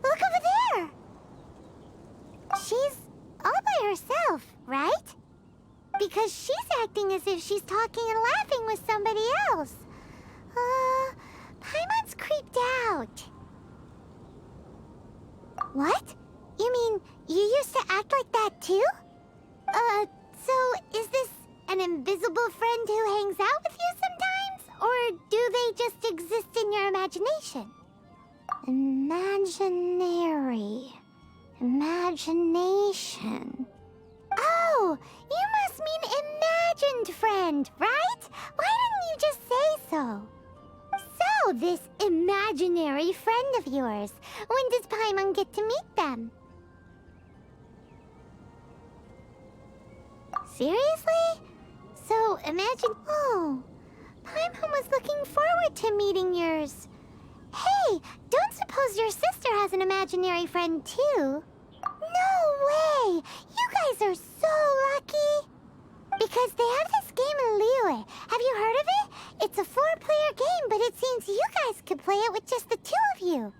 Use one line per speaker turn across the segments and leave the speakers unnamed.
Look over there! She's all by herself, right? Because she's acting as if she's talking and laughing with somebody else. Paimon's creeped out. What? You mean you used to act like that too? So is this an invisible friend who hangs out with you sometimes? Or do they just exist in your imagination? Imaginary. Imagination. Oh, you must mean imagined friend, right? Why didn't you just say so? So, this imaginary friend of yours, when does Paimon get to meet them? Seriously? So, imagine... Oh, Paimon was looking forward to meeting yours. Hey, don't suppose your sister has an imaginary friend too? No way! You guys are so lucky! Because they have this game in Liyue. Have you heard of it? It's a 4-player game, but it seems you guys could play it with just the 2 of you.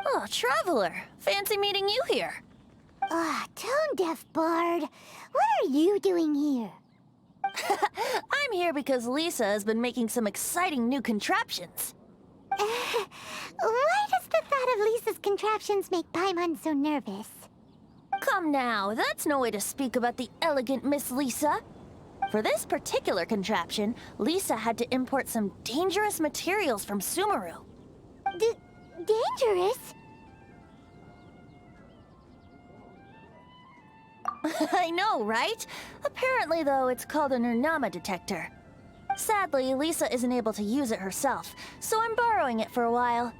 Oh, Traveler. Fancy meeting you here.
Tone-deaf bard. What are you doing here?
I'm here because Lisa has been making some exciting new contraptions.
Why does the thought of Lisa's contraptions make Paimon so nervous?
Come now, that's no way to speak about the elegant Miss Lisa. For this particular contraption, Lisa had to import some dangerous materials from Sumeru.
Dangerous?
I know, right? Apparently, though, it's called an Urnama detector. Sadly, Lisa isn't able to use it herself, so I'm borrowing it for a while.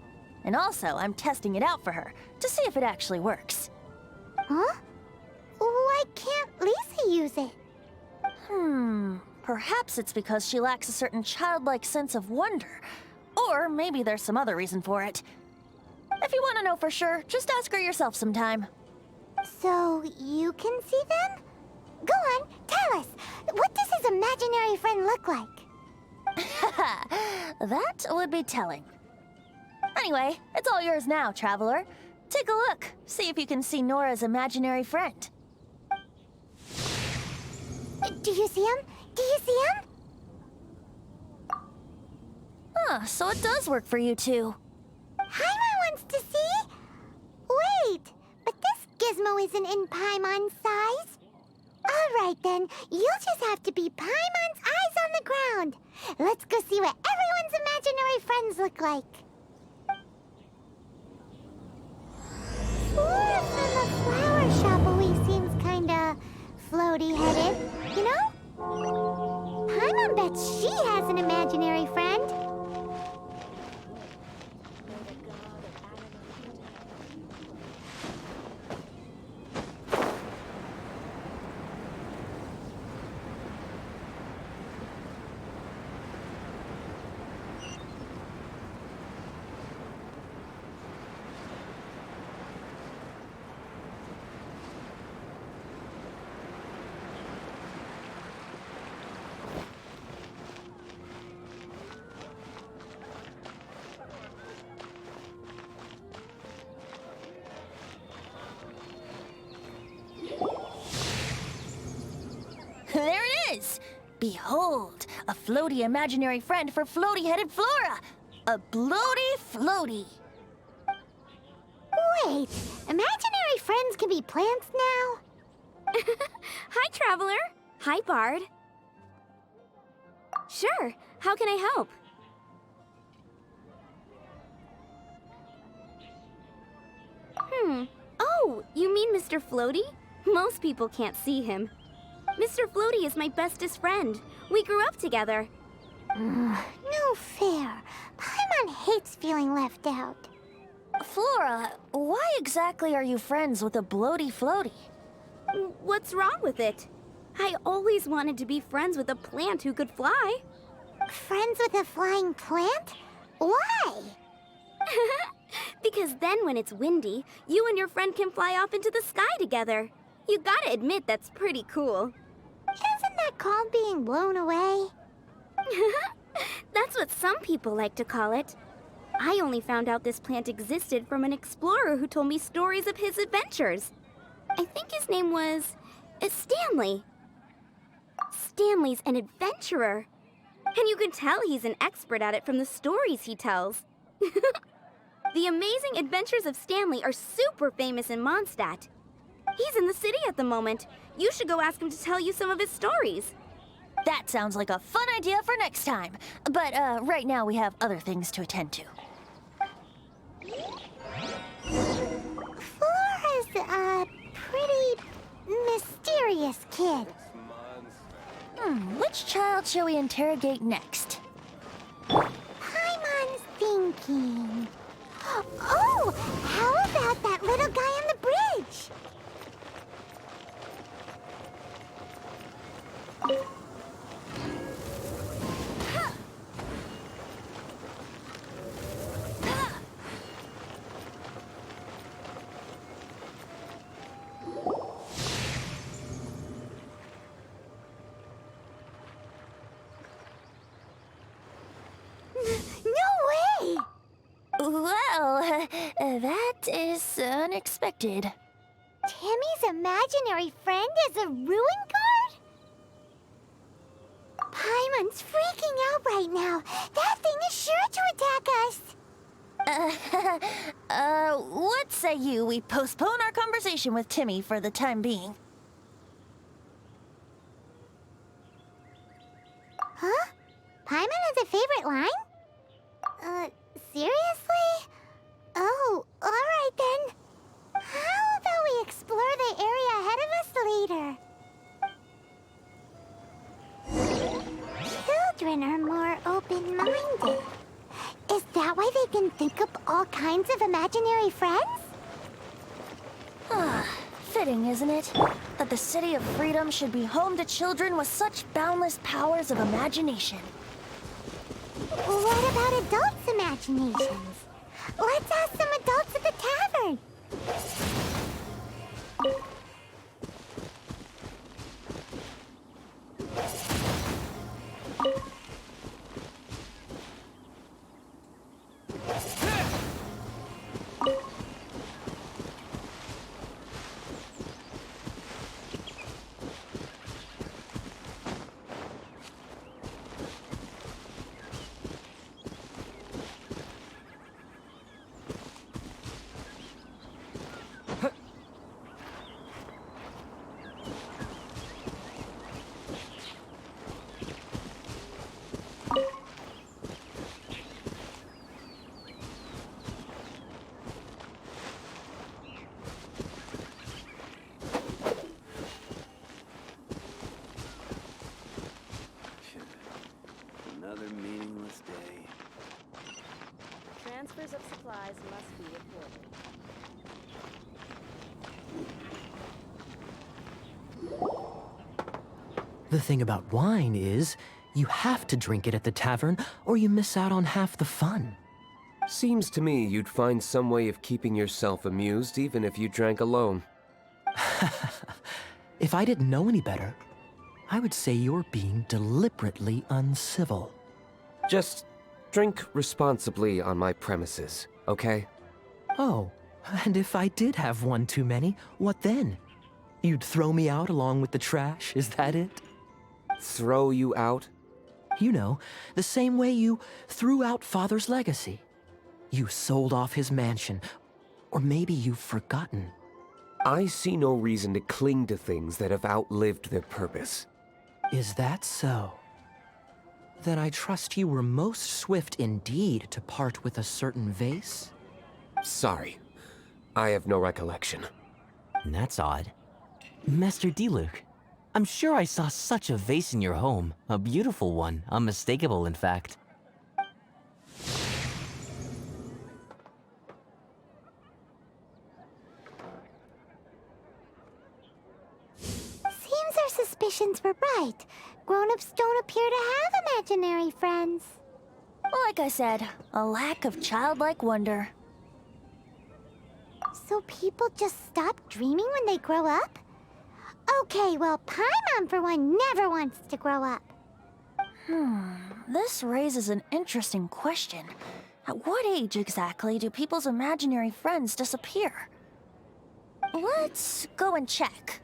And also, I'm testing it out for her, to see if it actually works.
Huh? Why can't Lisa use it?
Perhaps it's because she lacks a certain childlike sense of wonder. Or maybe there's some other reason for it. If you want to know for sure, just ask her yourself sometime.
So, you can see them? Go on, tell us. What does his imaginary friend look like?
That would be telling. Anyway, it's all yours now, Traveler. Take a look. See if you can see Nora's imaginary friend.
Do you see him? Do you see him?
So it does work for you two.
Paimon wants to see? Wait, but this gizmo isn't in Paimon's size. All right then, you'll just have to be Paimon's eyes on the ground. Let's go see what everyone's imaginary friends look like. Flora from the flower shop always seems kinda floaty-headed, you know? Paimon bets she has an imaginary friend.
There it is! Behold, a floaty imaginary friend for floaty-headed Flora! A bloaty floaty!
Wait, imaginary friends can be plants now?
Hi, Traveler. Hi, Bard. Sure, how can I help? Oh, you mean Mr. Floaty? Most people can't see him. Mr. Floaty is my bestest friend. We grew up together.
No fair. Paimon hates feeling left out.
Flora, why exactly are you friends with a bloaty floaty?
What's wrong with it? I always wanted to be friends with a plant who could fly.
Friends with a flying plant? Why?
Because then when it's windy, you and your friend can fly off into the sky together. You gotta admit that's pretty cool.
Isn't that called being blown away?
That's what some people like to call it. I only found out this plant existed from an explorer who told me stories of his adventures. I think his name was Stanley. Stanley's an adventurer. And you can tell he's an expert at it from the stories he tells. The amazing adventures of Stanley are super famous in Mondstadt. He's in the city at the moment. You should go ask him to tell you some of his stories.
That sounds like a fun idea for next time. But right now we have other things to attend to.
Flora's a pretty mysterious kid.
Which child shall we interrogate next?
Paimon's thinking. Oh, how about that little guy on the bridge? No way!
Well, that is unexpected.
Timmy's imaginary friend is a ruin guard? Paimon's freaking out right now. That thing is sure to attack us.
What say you we postpone our conversation with Timmy for the time being?
Huh? Paimon has a favorite line? Seriously? Oh, alright then. How about we explore the area ahead of us later? Children are more open-minded. Is that why they can think up all kinds of imaginary friends?
Fitting, isn't it? That the City of Freedom should be home to children with such boundless powers of imagination.
What about adults' imaginations? Let's ask some adults at the tavern.
Another meaningless day.
Transfers of supplies must be reported.
The thing about wine is, you have to drink it at the tavern, or you miss out on half the fun.
Seems to me you'd find some way of keeping yourself amused even if you drank alone.
If I didn't know any better, I would say you're being deliberately uncivil.
Just drink responsibly on my premises, okay?
Oh, and if I did have one too many, what then? You'd throw me out along with the trash, is that it?
Throw you out?
You know, the same way you threw out Father's legacy. You sold off his mansion, or maybe you've forgotten.
I see no reason to cling to things that have outlived their purpose.
Is that so? Then I trust you were most swift indeed to part with a certain vase?
Sorry, I have no recollection.
That's odd. Master Diluc, I'm sure I saw such a vase in your home. A beautiful one, unmistakable in fact.
Seems our suspicions were right. Grown-ups don't appear to have imaginary friends.
Like I said, a lack of childlike wonder.
So people just stop dreaming when they grow up? Okay, well, Paimon, for one, never wants to grow up.
This raises an interesting question. At what age exactly do people's imaginary friends disappear? Let's go and check.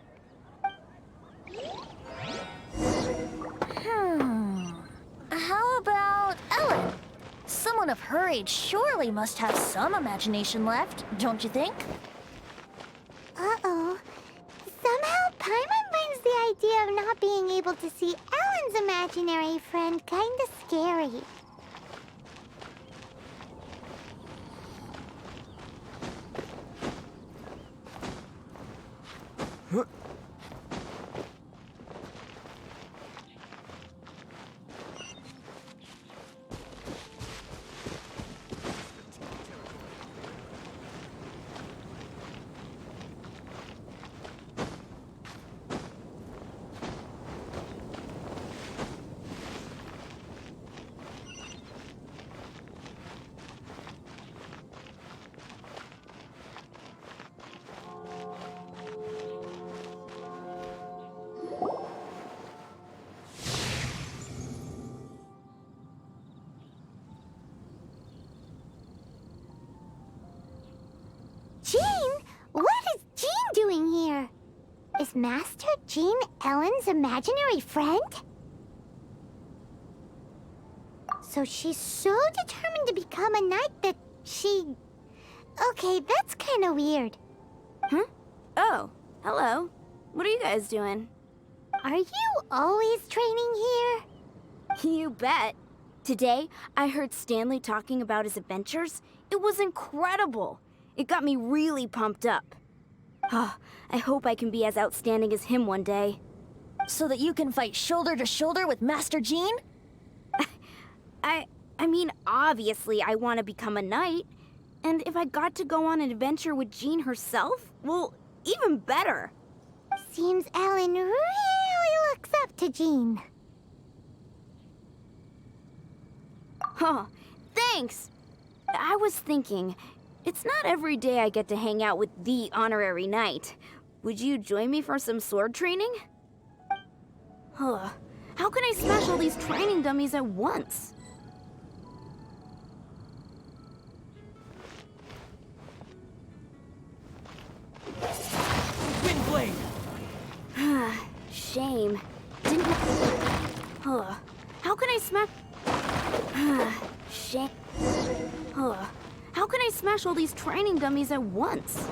How about Ellen? Someone of her age surely must have some imagination left, don't you think?
Uh-oh. Somehow, Paimon finds the idea of not being able to see Ellen's imaginary friend kinda scary. Jean? What is Jean doing here? Is Master Jean Ellen's imaginary friend? So she's so determined to become a knight that she... Okay, that's kind of weird.
Huh? Oh, hello. What are you guys doing?
Are you always training here?
You bet. Today, I heard Stanley talking about his adventures. It was incredible. It got me really pumped up. Oh, I hope I can be as outstanding as him one day.
So that you can fight shoulder to shoulder with Master Jean?
I mean, obviously I want to become a knight. And if I got to go on an adventure with Jean herself, well, even better.
Seems Ellen really looks up to Jean.
Huh, thanks. I was thinking, it's not every day I get to hang out with the honorary knight. Would you join me for some sword training? Huh, how can I smash all these training dummies at once?
Windblade!
Shame. Didn't... Huh, how can I smash... Shame. Huh. How can I smash all these training dummies at once?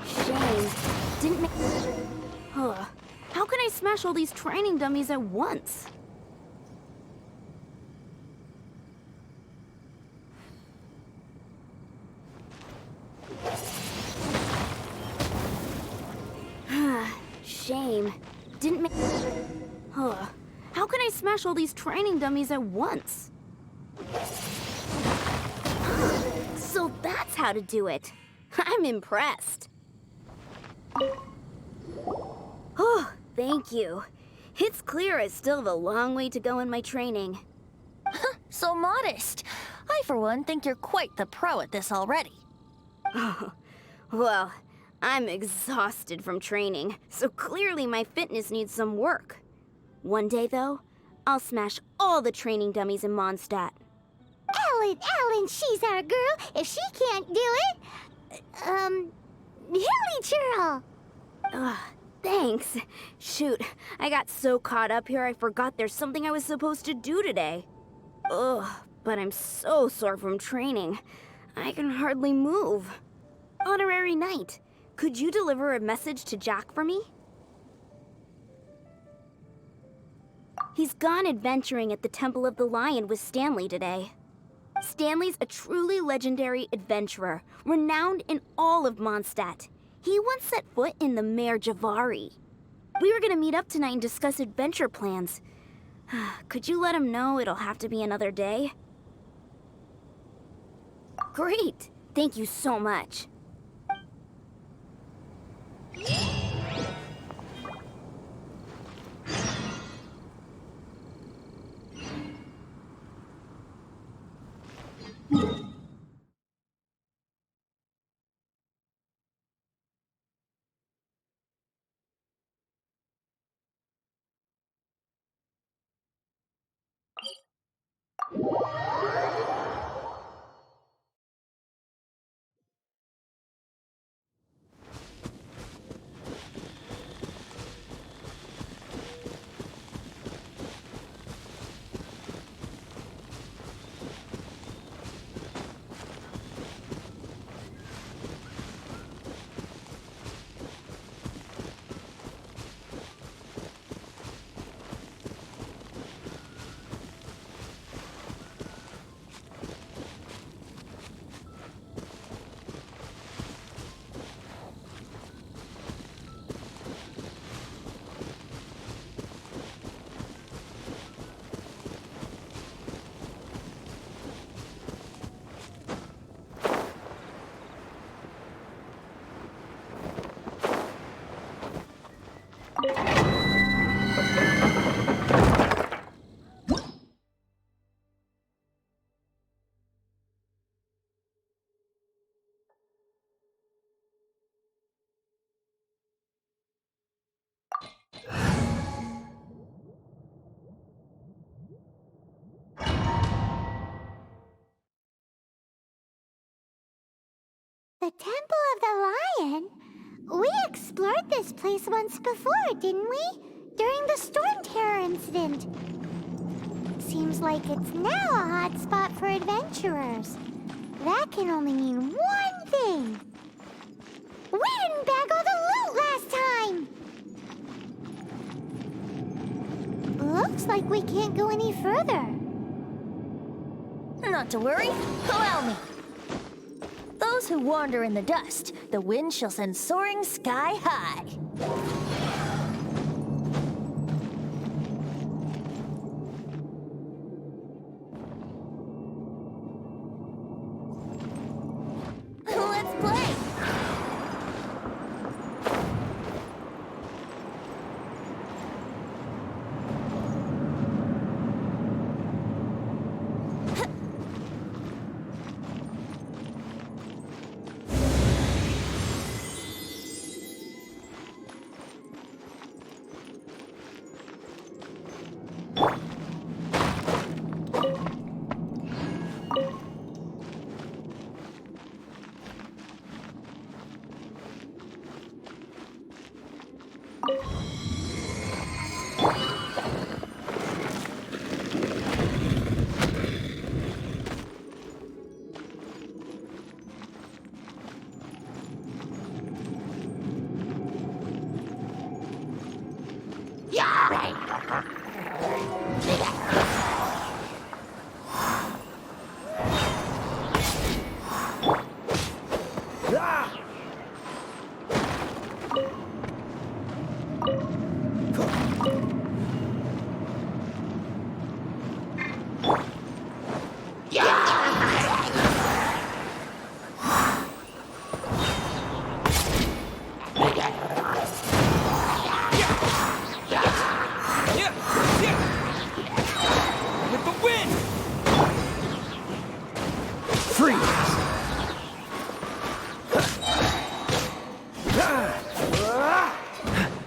Shame. Didn't make... Huh. How can I smash all these training dummies at once? Shame. Didn't make... Huh. How can I smash all these training dummies at once? So that's how to do it. I'm impressed. Oh, thank you. It's clear I still have a long way to go in my training.
So modest. I, for one, think you're quite the pro at this already.
Well, I'm exhausted from training, so clearly my fitness needs some work. One day, though, I'll smash all the training dummies in Mondstadt.
Ellen, she's our girl. If she can't do it, hilly churl.
Thanks. Shoot, I got so caught up here I forgot there's something I was supposed to do today. Ugh, but I'm so sore from training. I can hardly move. Honorary Knight, could you deliver a message to Jack for me? He's gone adventuring at the Temple of the Lion with Stanley today. Stanley's a truly legendary adventurer, renowned in all of Mondstadt. He once set foot in the Mare Javari. We were gonna meet up tonight and discuss adventure plans. Could you let him know it'll have to be another day? Great! Thank you so much.
The Temple of the Lion? We explored this place once before, didn't we? During the Storm Terror incident. Seems like it's now a hot spot for adventurers. That can only mean one thing. We didn't bag all the loot last time! Looks like we can't go any further.
Not to worry. Allow me. Those who wander in the dust, the wind shall send soaring sky high. Let's play!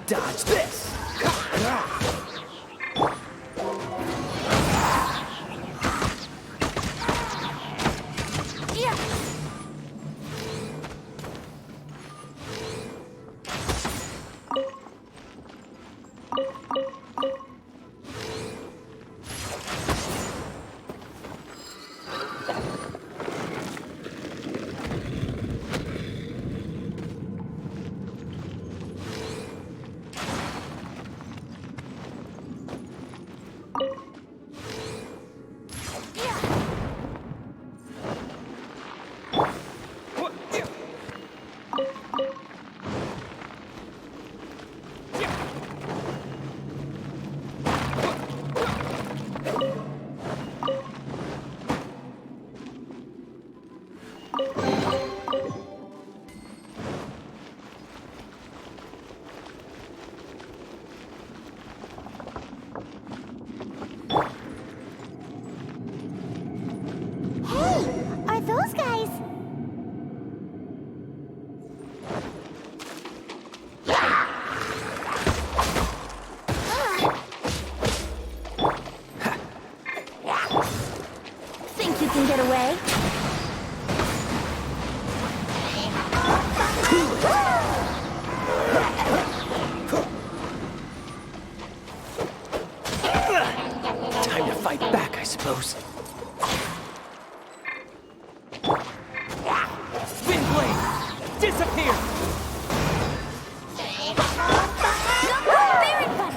Dodge this! Fight back, I suppose. Windblade! Disappear!
Very funny.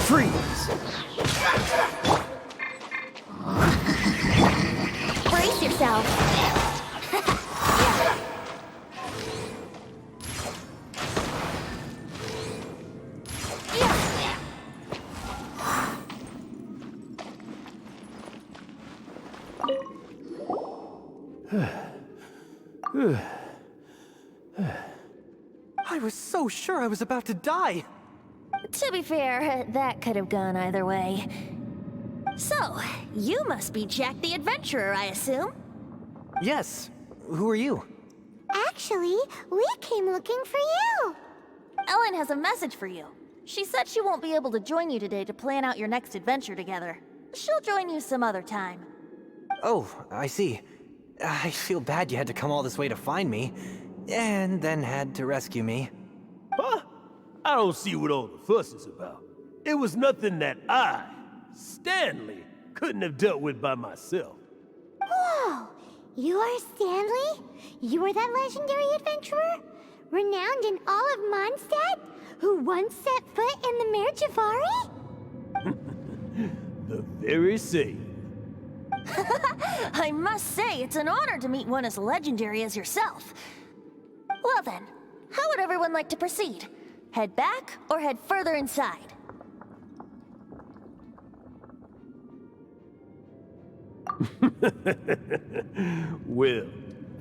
Freeze!
Brace yourself.
I was so sure I was about to die.
To be fair, that could have gone either way. So, you must be Jack the Adventurer, I assume?
Yes. Who are you?
Actually, we came looking for you.
Ellen has a message for you. She said she won't be able to join you today to plan out your next adventure together. She'll join you some other time.
Oh, I see. I feel bad you had to come all this way to find me, and then had to rescue me.
Huh? I don't see what all the fuss is about. It was nothing that I, Stanley, couldn't have dealt with by myself.
Whoa! You are Stanley? You are that legendary adventurer? Renowned in all of Mondstadt? Who once set foot in the Mereu?
The very same.
I must say, it's an honor to meet one as legendary as yourself. Well then, how would everyone like to proceed? Head back or head further inside?
Well,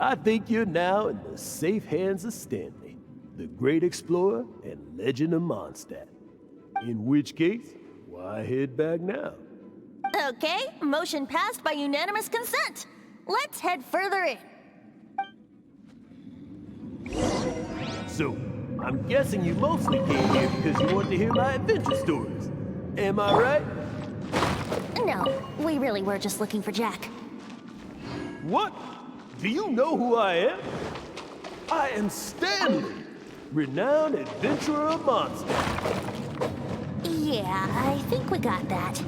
I think you're now in the safe hands of Stanley, the great explorer and legend of Mondstadt. In which case, why head back now?
Okay, motion passed by unanimous consent. Let's head further in.
So, I'm guessing you mostly came here because you wanted to hear my adventure stories. Am I right?
No, we really were just looking for Jack.
What? Do you know who I am? I am Stanley, renowned adventurer of Mondstadt.
Yeah, I think we got that.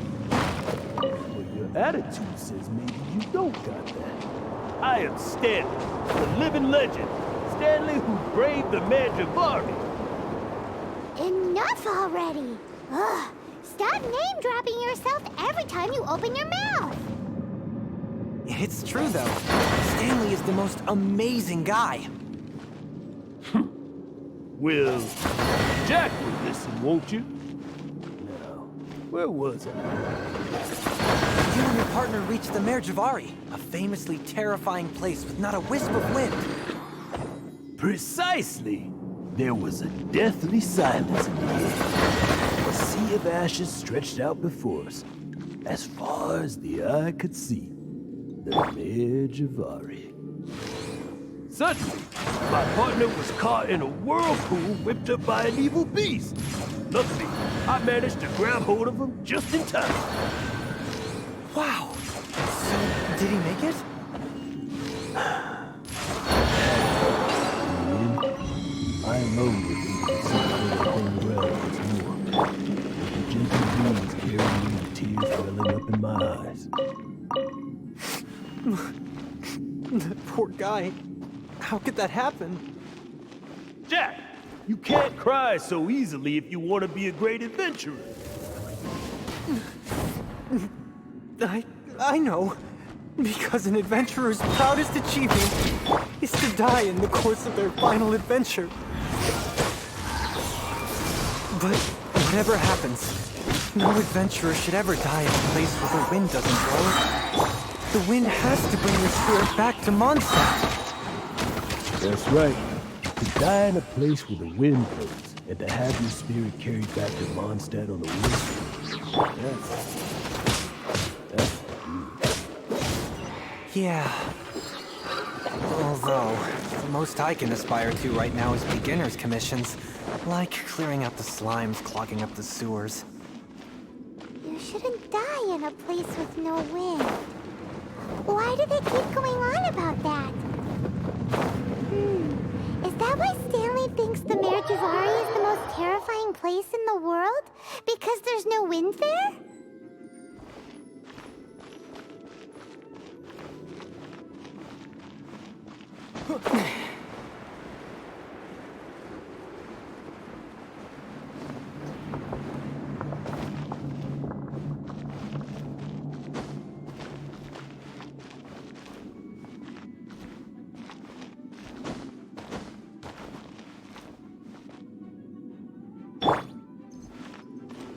Well, your attitude says maybe you don't got that. I am Stanley, the living legend. Stanley who braved the Magivari.
Enough already! Ugh! Stop name-dropping yourself every time you open your mouth!
It's true, though. Stanley is the most amazing guy.
Well, Jack will listen, won't you? Now, where was I?
You and your partner reached the Magivari, a famously terrifying place with not a wisp of wind.
Precisely! There was a deathly silence in the air. A sea of ashes stretched out before us, as far as the eye could see. The Magivari. Suddenly, my partner was caught in a whirlpool whipped up by an evil beast. Luckily, I managed to grab hold of him just in time.
Wow. So, did he make it?
I alone was able to see the whole realm once more. The gentle breeze carried me with tears welling up in my eyes.
That poor guy. How could that happen?
Jack, you can't cry so easily if you want to be a great adventurer.
I know. Because an adventurer's proudest achievement is to die in the course of their final adventure. But whatever happens, no adventurer should ever die in a place where the wind doesn't blow. The wind has to bring your spirit back to Mondstadt.
That's right. To die in a place where the wind blows. And to have your spirit carried back to Mondstadt on the wind, that's
Yeah. Although, the most I can aspire to right now is beginner's commissions, like clearing out the slimes clogging up the sewers.
You shouldn't die in a place with no wind. Why do they keep going on about that? Is that why Stanley thinks the Mereu is the most terrifying place in the world? Because there's no wind there?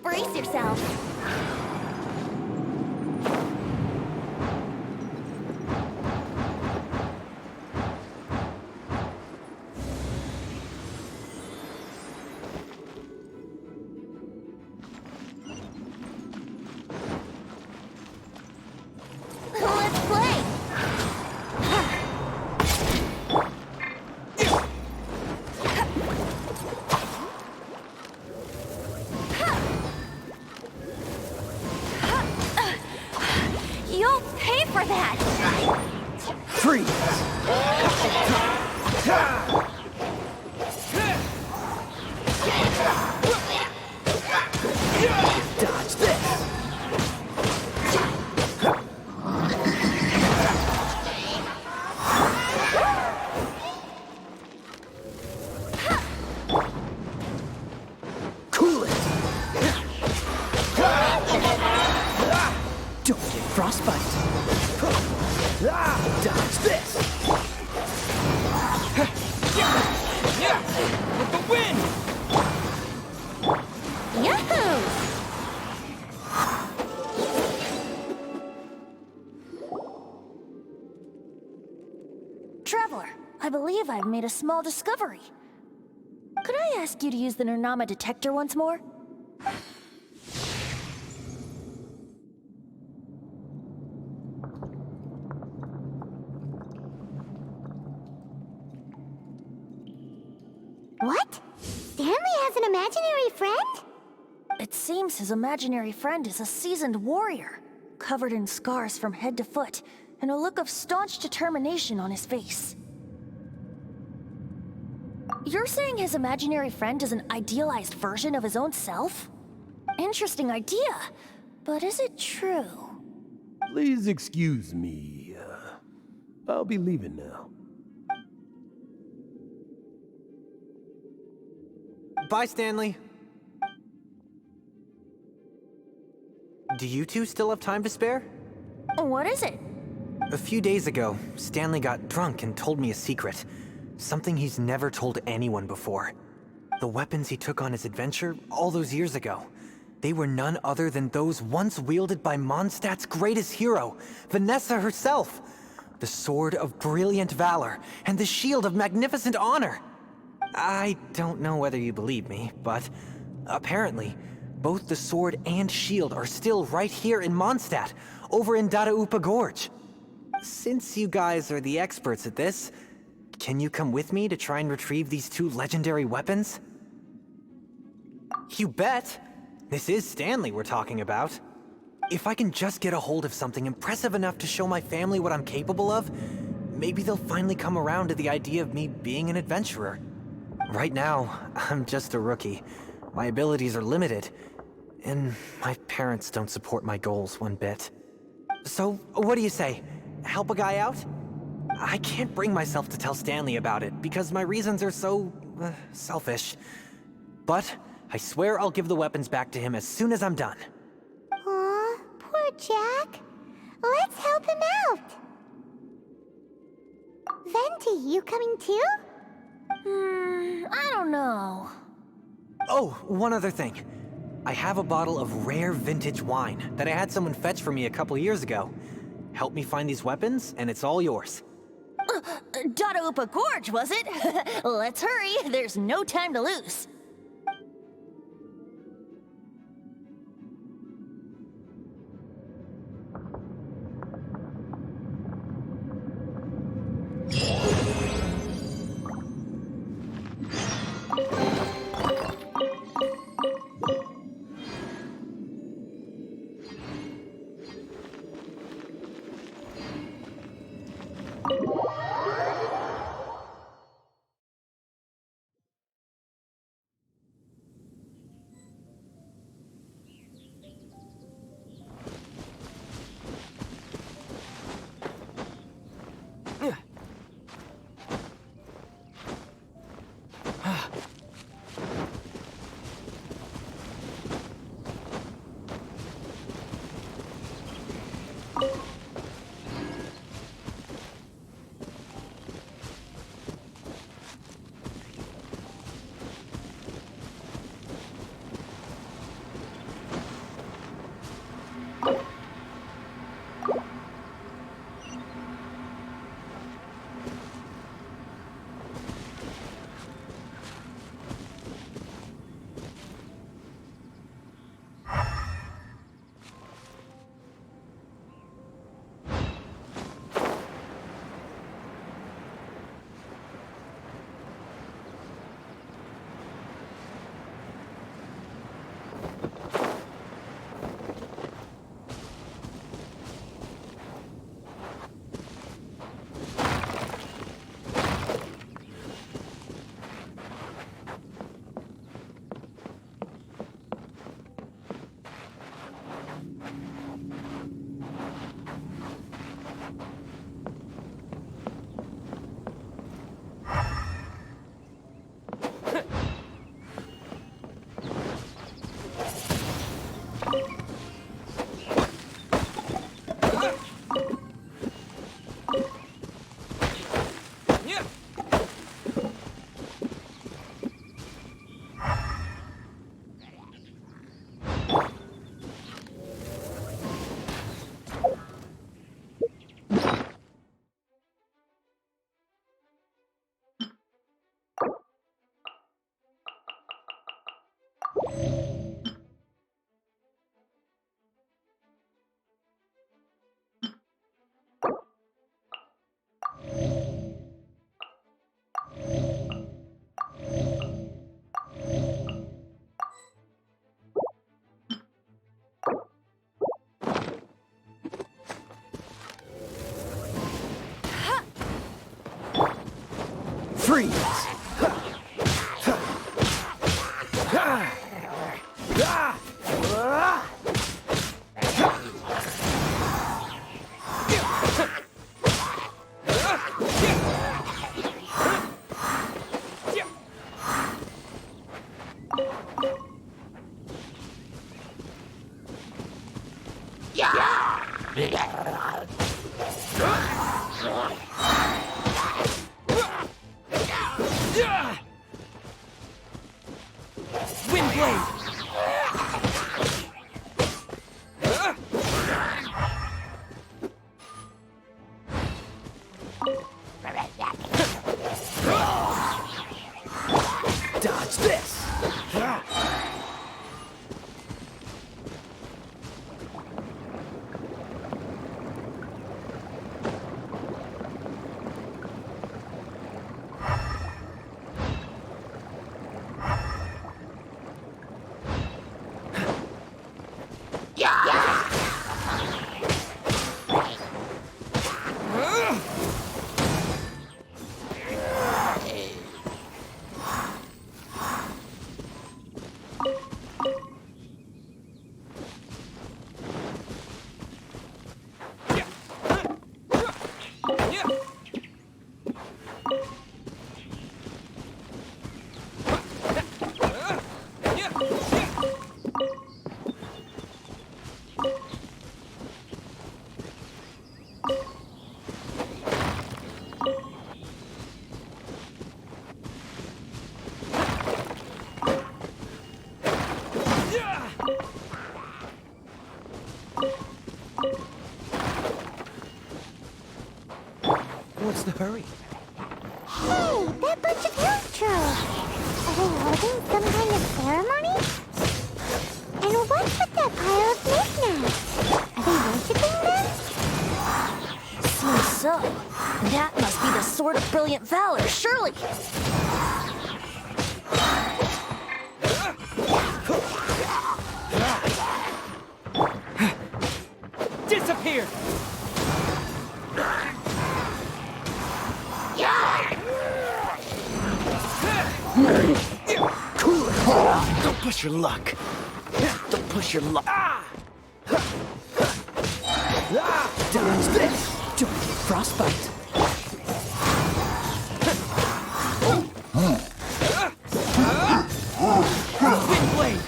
Brace yourself. Let's play. You'll pay for that!
freeze! Dodge this! Cool it! Don't get frostbite! Dodge this!
With the wind!
Yahoo! Traveler, I believe I've made a small discovery. Could I ask you to use the într-o detector once more?
What? Stanley has an imaginary friend?
It seems his imaginary friend is a seasoned warrior, covered in scars from head to foot, and a look of staunch determination on his face. You're saying his imaginary friend is an idealized version of his own self? Interesting idea, but is it true?
Please excuse me. I'll be leaving now.
Bye, Stanley. Do you two still have time to spare?
What is it?
A few days ago, Stanley got drunk and told me a secret. Something he's never told anyone before. The weapons he took on his adventure all those years ago, they were none other than those once wielded by Mondstadt's greatest hero, Vanessa herself. The sword of brilliant valor and the shield of magnificent honor. I don't know whether you believe me, but apparently, both the sword and shield are still right here in Mondstadt, over in Dada Gorge. Since you guys are the experts at this, can you come with me to try and retrieve these two legendary weapons? You bet! This is Stanley we're talking about. If I can just get a hold of something impressive enough to show my family what I'm capable of, maybe they'll finally come around to the idea of me being an adventurer. Right now, I'm just a rookie. My abilities are limited, and my parents don't support my goals one bit. So, what do you say? Help a guy out? I can't bring myself to tell Stanley about it, because my reasons are so... selfish. But I swear I'll give the weapons back to him as soon as I'm done.
Aw, poor Jack. Let's help him out. Venti, you coming too?
I don't know.
Oh, one other thing. I have a bottle of rare vintage wine that I had someone fetch for me a couple years ago. Help me find these weapons, and it's all yours.
Dada Gorge, was it? Let's hurry, there's no time to lose.
Freeze! Dodge this! What's the hurry?
Hey, that bunch of youngsters! Are they holding some kind of ceremony? And what's with that pile of knickknacks? Are they worshipping them?
Seems so. That must be the sword of brilliant valor, surely.
push your luck. Don't push your luck. Dodge this. Don't get frostbite. Wind blade.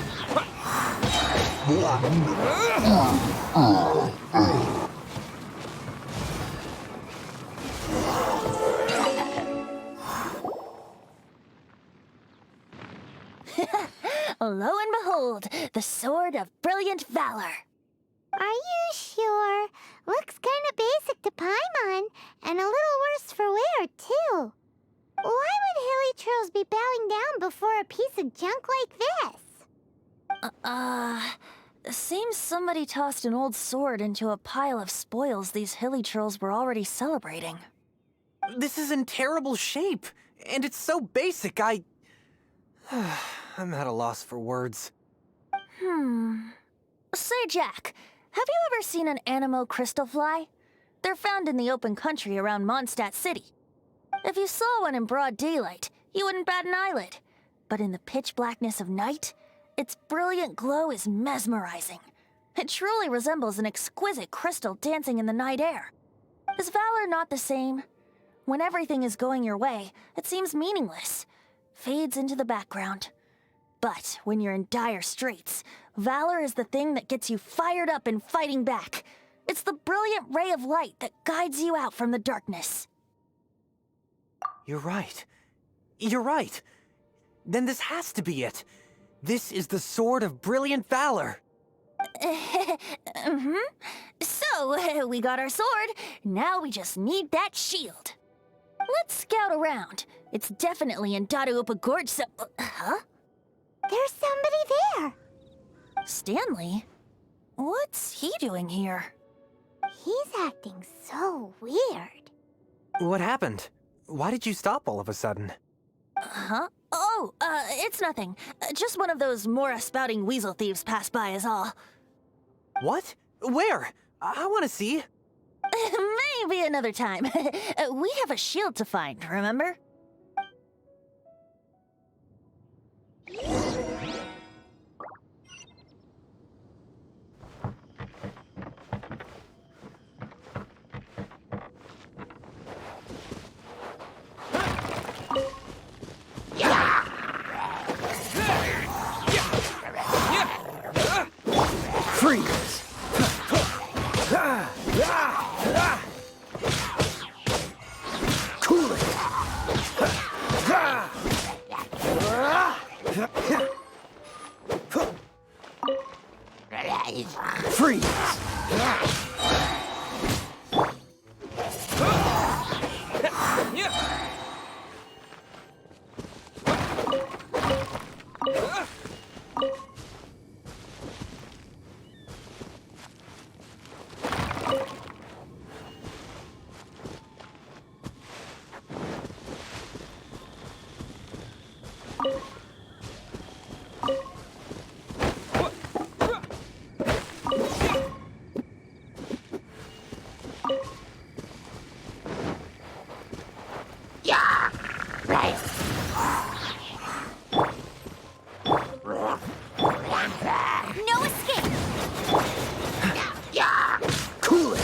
Lo and behold, the sword of brilliant valor.
Are you sure? Looks kinda basic to Paimon, and a little worse for wear, too. Why would hilichurls be bowing down before a piece of junk like this?
Seems somebody tossed an old sword into a pile of spoils these hilichurls were already celebrating.
This is in terrible shape, and it's so basic, I'm at a loss for words.
Say, Jack, have you ever seen an anemo crystal fly? They're found in the open country around Mondstadt City. If you saw one in broad daylight, you wouldn't bat an eyelid. But in the pitch blackness of night, its brilliant glow is mesmerizing. It truly resembles an exquisite crystal dancing in the night air. Is valor not the same? When everything is going your way, it seems meaningless, fades into the background. But when you're in dire straits, valor is the thing that gets you fired up and fighting back. It's the brilliant ray of light that guides you out from the darkness.
You're right. You're right. Then this has to be it. This is the sword of brilliant valor.
So, we got our sword. Now we just need that shield. Let's scout around. It's definitely in Daruopa Gorge, so... Huh?
There's somebody there.
Stanley? What's he doing here?
He's acting so weird.
What happened? Why did you stop all of a sudden?
Huh? Oh, it's nothing. Just one of those Mora spouting weasel thieves passed by is all.
What? Where? I want to see.
Maybe another time. We have a shield to find, remember?
Freeze! Cool it! Freeze!
No escape!
Cool it!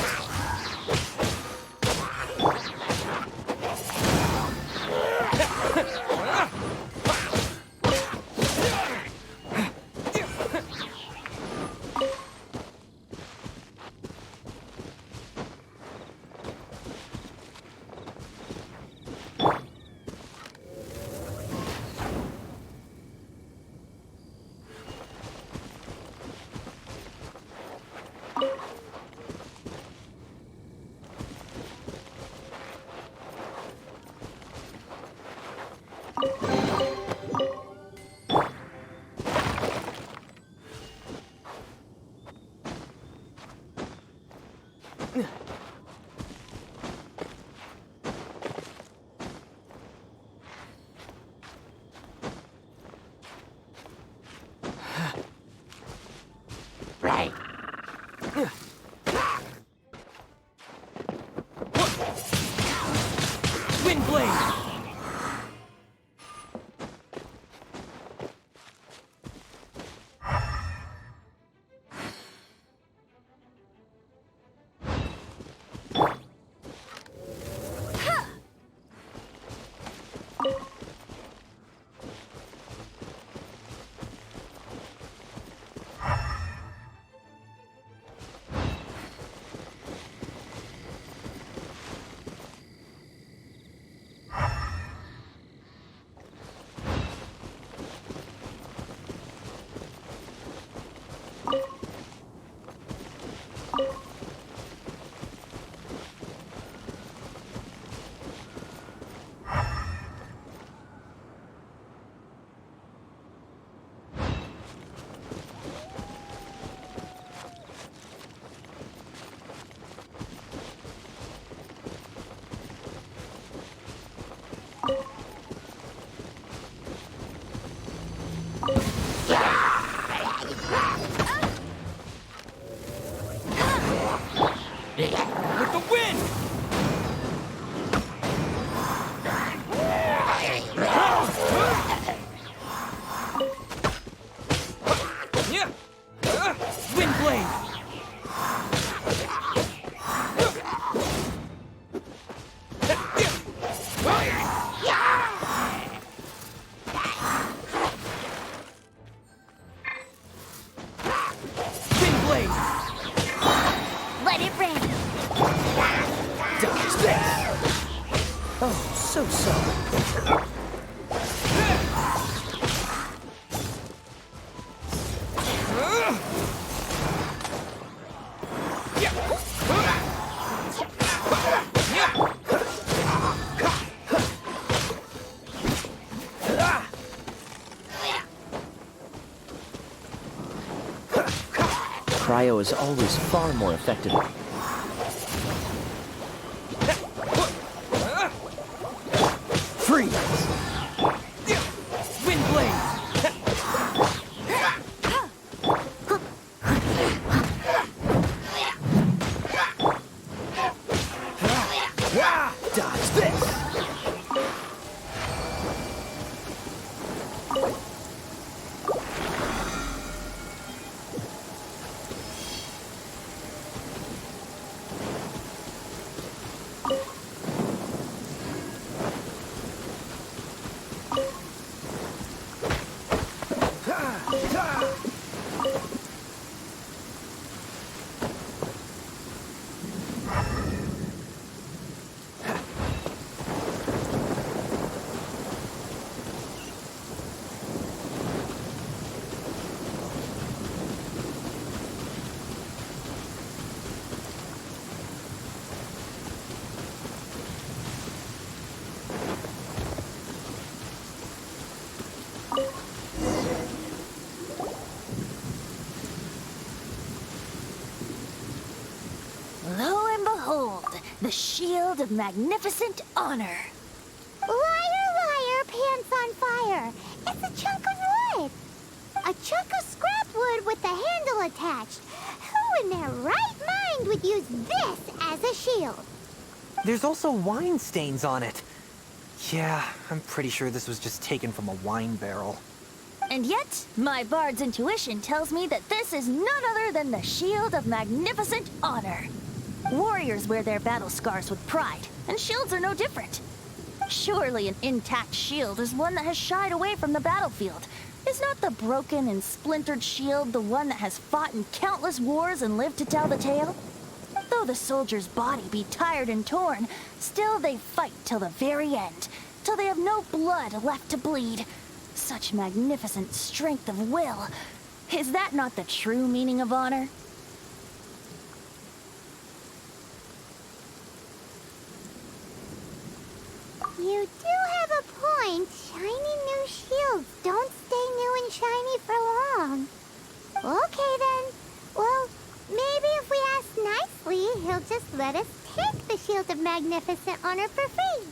So-so.
Cryo is always far more effective.
Freeze! Wind blade! Dodge this!
Lo and behold, the shield of magnificent honor.
Liar, liar, pants on fire. It's a chunk of wood. A chunk of scrap wood with the handle attached. Who in their right mind would use this as a shield?
There's also wine stains on it. Yeah, I'm pretty sure this was just taken from a wine barrel.
And yet, my bard's intuition tells me that this is none other than the shield of magnificent honor. Warriors wear their battle scars with pride, and shields are no different. Surely an intact shield is one that has shied away from the battlefield. Is not the broken and splintered shield the one that has fought in countless wars and lived to tell the tale? Though the soldier's body be tired and torn, still they fight till the very end, till they have no blood left to bleed. Such magnificent strength of will. Is that not the true meaning of honor?
You do have a point. Shiny new shields don't stay new and shiny for long. Okay then. Well, maybe if we ask nicely, he'll just let us take the shield of magnificent honor for free.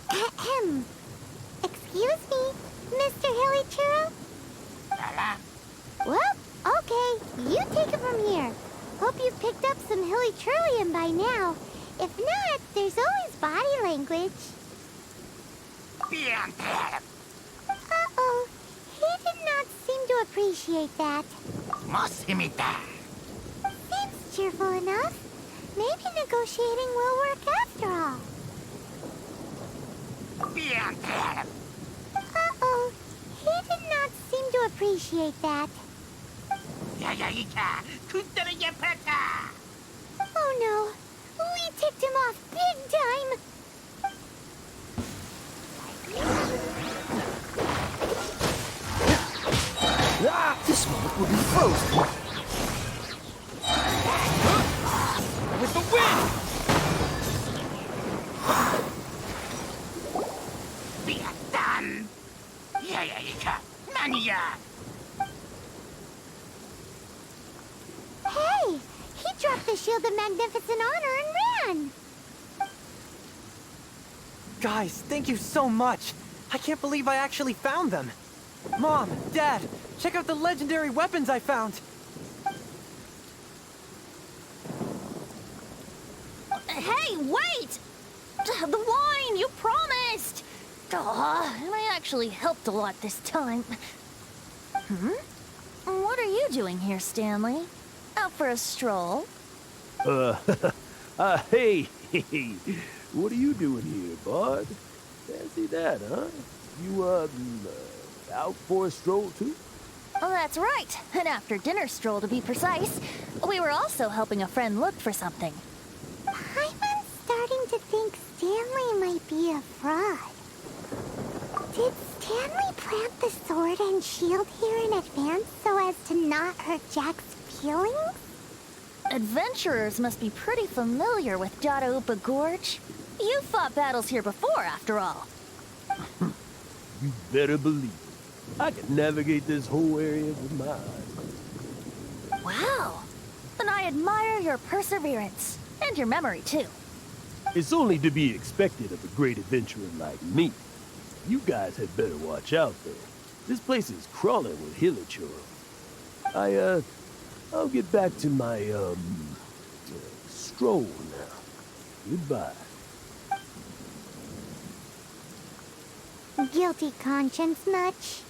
Ahem. Excuse me, Mr. Hilly Churro? Well, okay, you take it from here. Hope you've picked up some Hilly Churlian by now. If not, there's always body language. Uh-oh, he did not seem to appreciate that. Seems cheerful enough. Maybe negotiating will work after all. Uh-oh, he did not seem to appreciate that. Oh no, we ticked him off big time.
This moment will be frozen. With the wind!
Hey, he dropped the shield of magnificent honor and ran.
Guys, thank you so much. I can't believe I actually found them. Mom, Dad, check out the legendary weapons I found.
Hey, wait! The wine, you promised! And I actually helped a lot this time. What are you doing here, Stanley? Out for a stroll?
Hey, what are you doing here, bud? Fancy that, huh? You, out for a stroll, too?
Oh, that's right. An after-dinner stroll, to be precise. We were also helping a friend look for something.
I'm starting to think might be a fraud. Did Stanley plant the sword and shield here in advance so as to not hurt Jack's feelings?
Adventurers must be pretty familiar with Dada Gorge. You've fought battles here before, after all.
You better believe it. I can navigate this whole area with my eyes.
Wow. Then I admire your perseverance. And your memory, too.
It's only to be expected of a great adventurer like me. You guys had better watch out, though. This place is crawling with hilichurl. I'll get back to my, stroll now. Goodbye.
Guilty conscience much?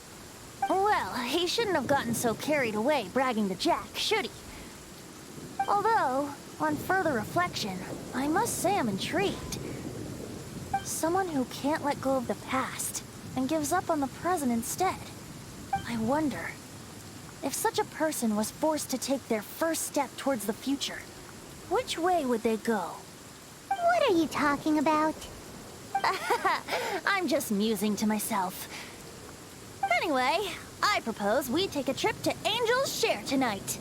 Well, he shouldn't have gotten so carried away bragging to Jack, should he? Although, on further reflection, I must say I'm intrigued. Someone who can't let go of the past and gives up on the present instead. I wonder, if such a person was forced to take their first step towards the future, which way would they go?
What are you talking about?
I'm just musing to myself. Anyway, I propose we take a trip to Angel's Share tonight.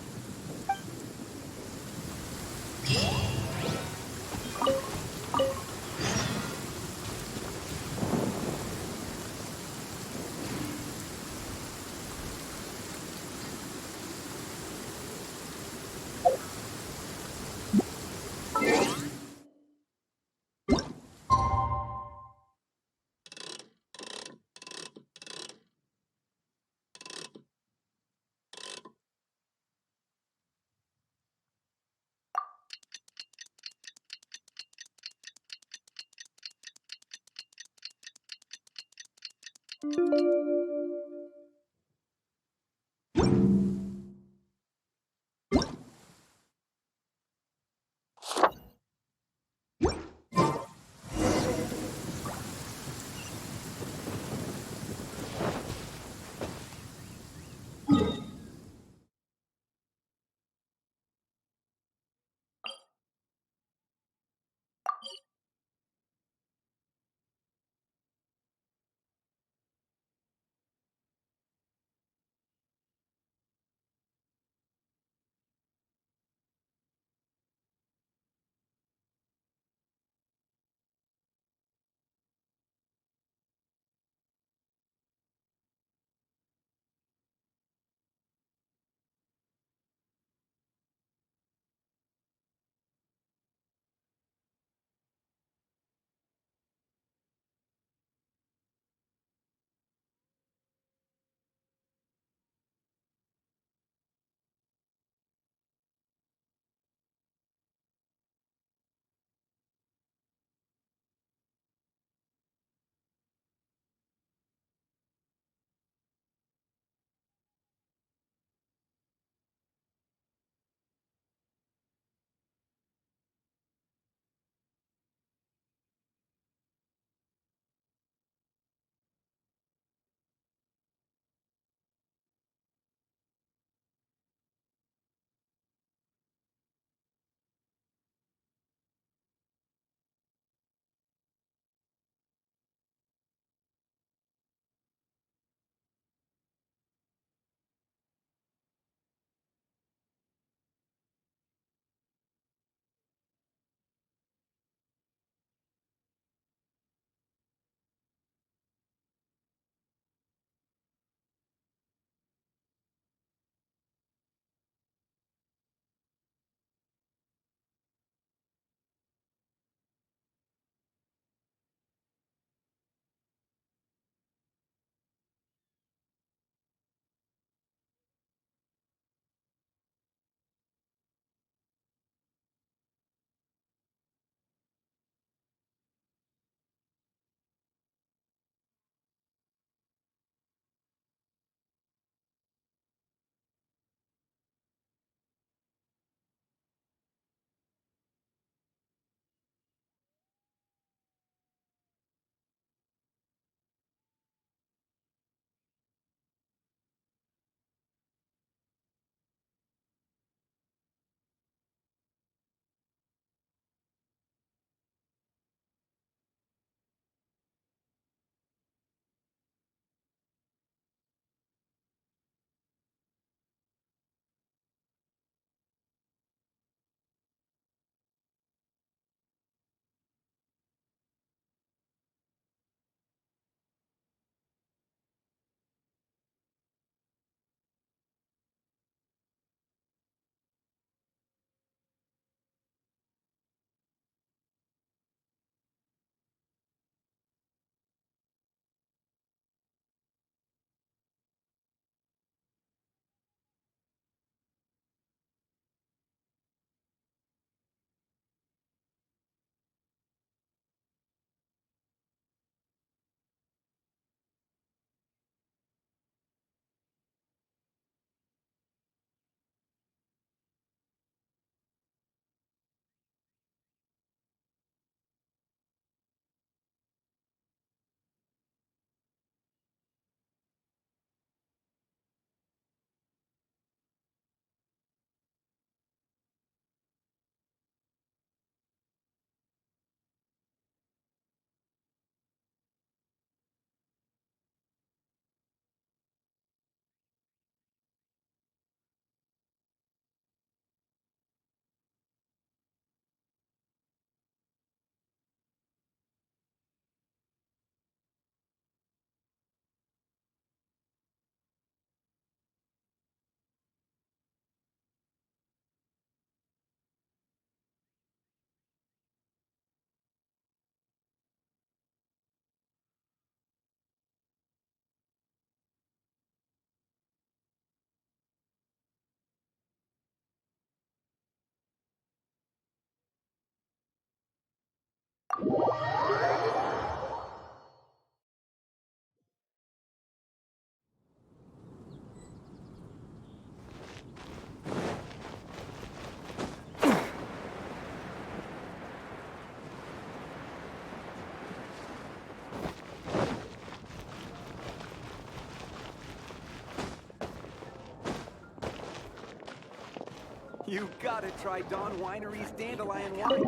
You gotta try Dawn Winery's dandelion wine.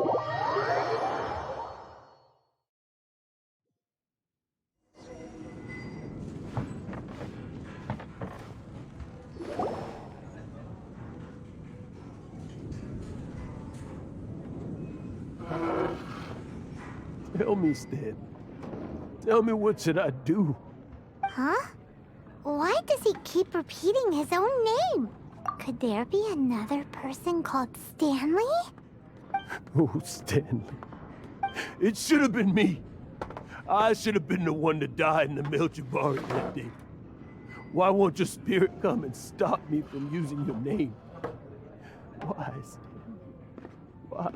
Tell me, Stan. Tell me, what should I do?
Huh? Why does he keep repeating his own name? Could there be another person called Stanley?
Oh, Stanley. It should have been me. I should have been the one to die in the mᴜɪívᴇ that day. Why won't your spirit come and stop me from using your name? Why, Stanley? Why?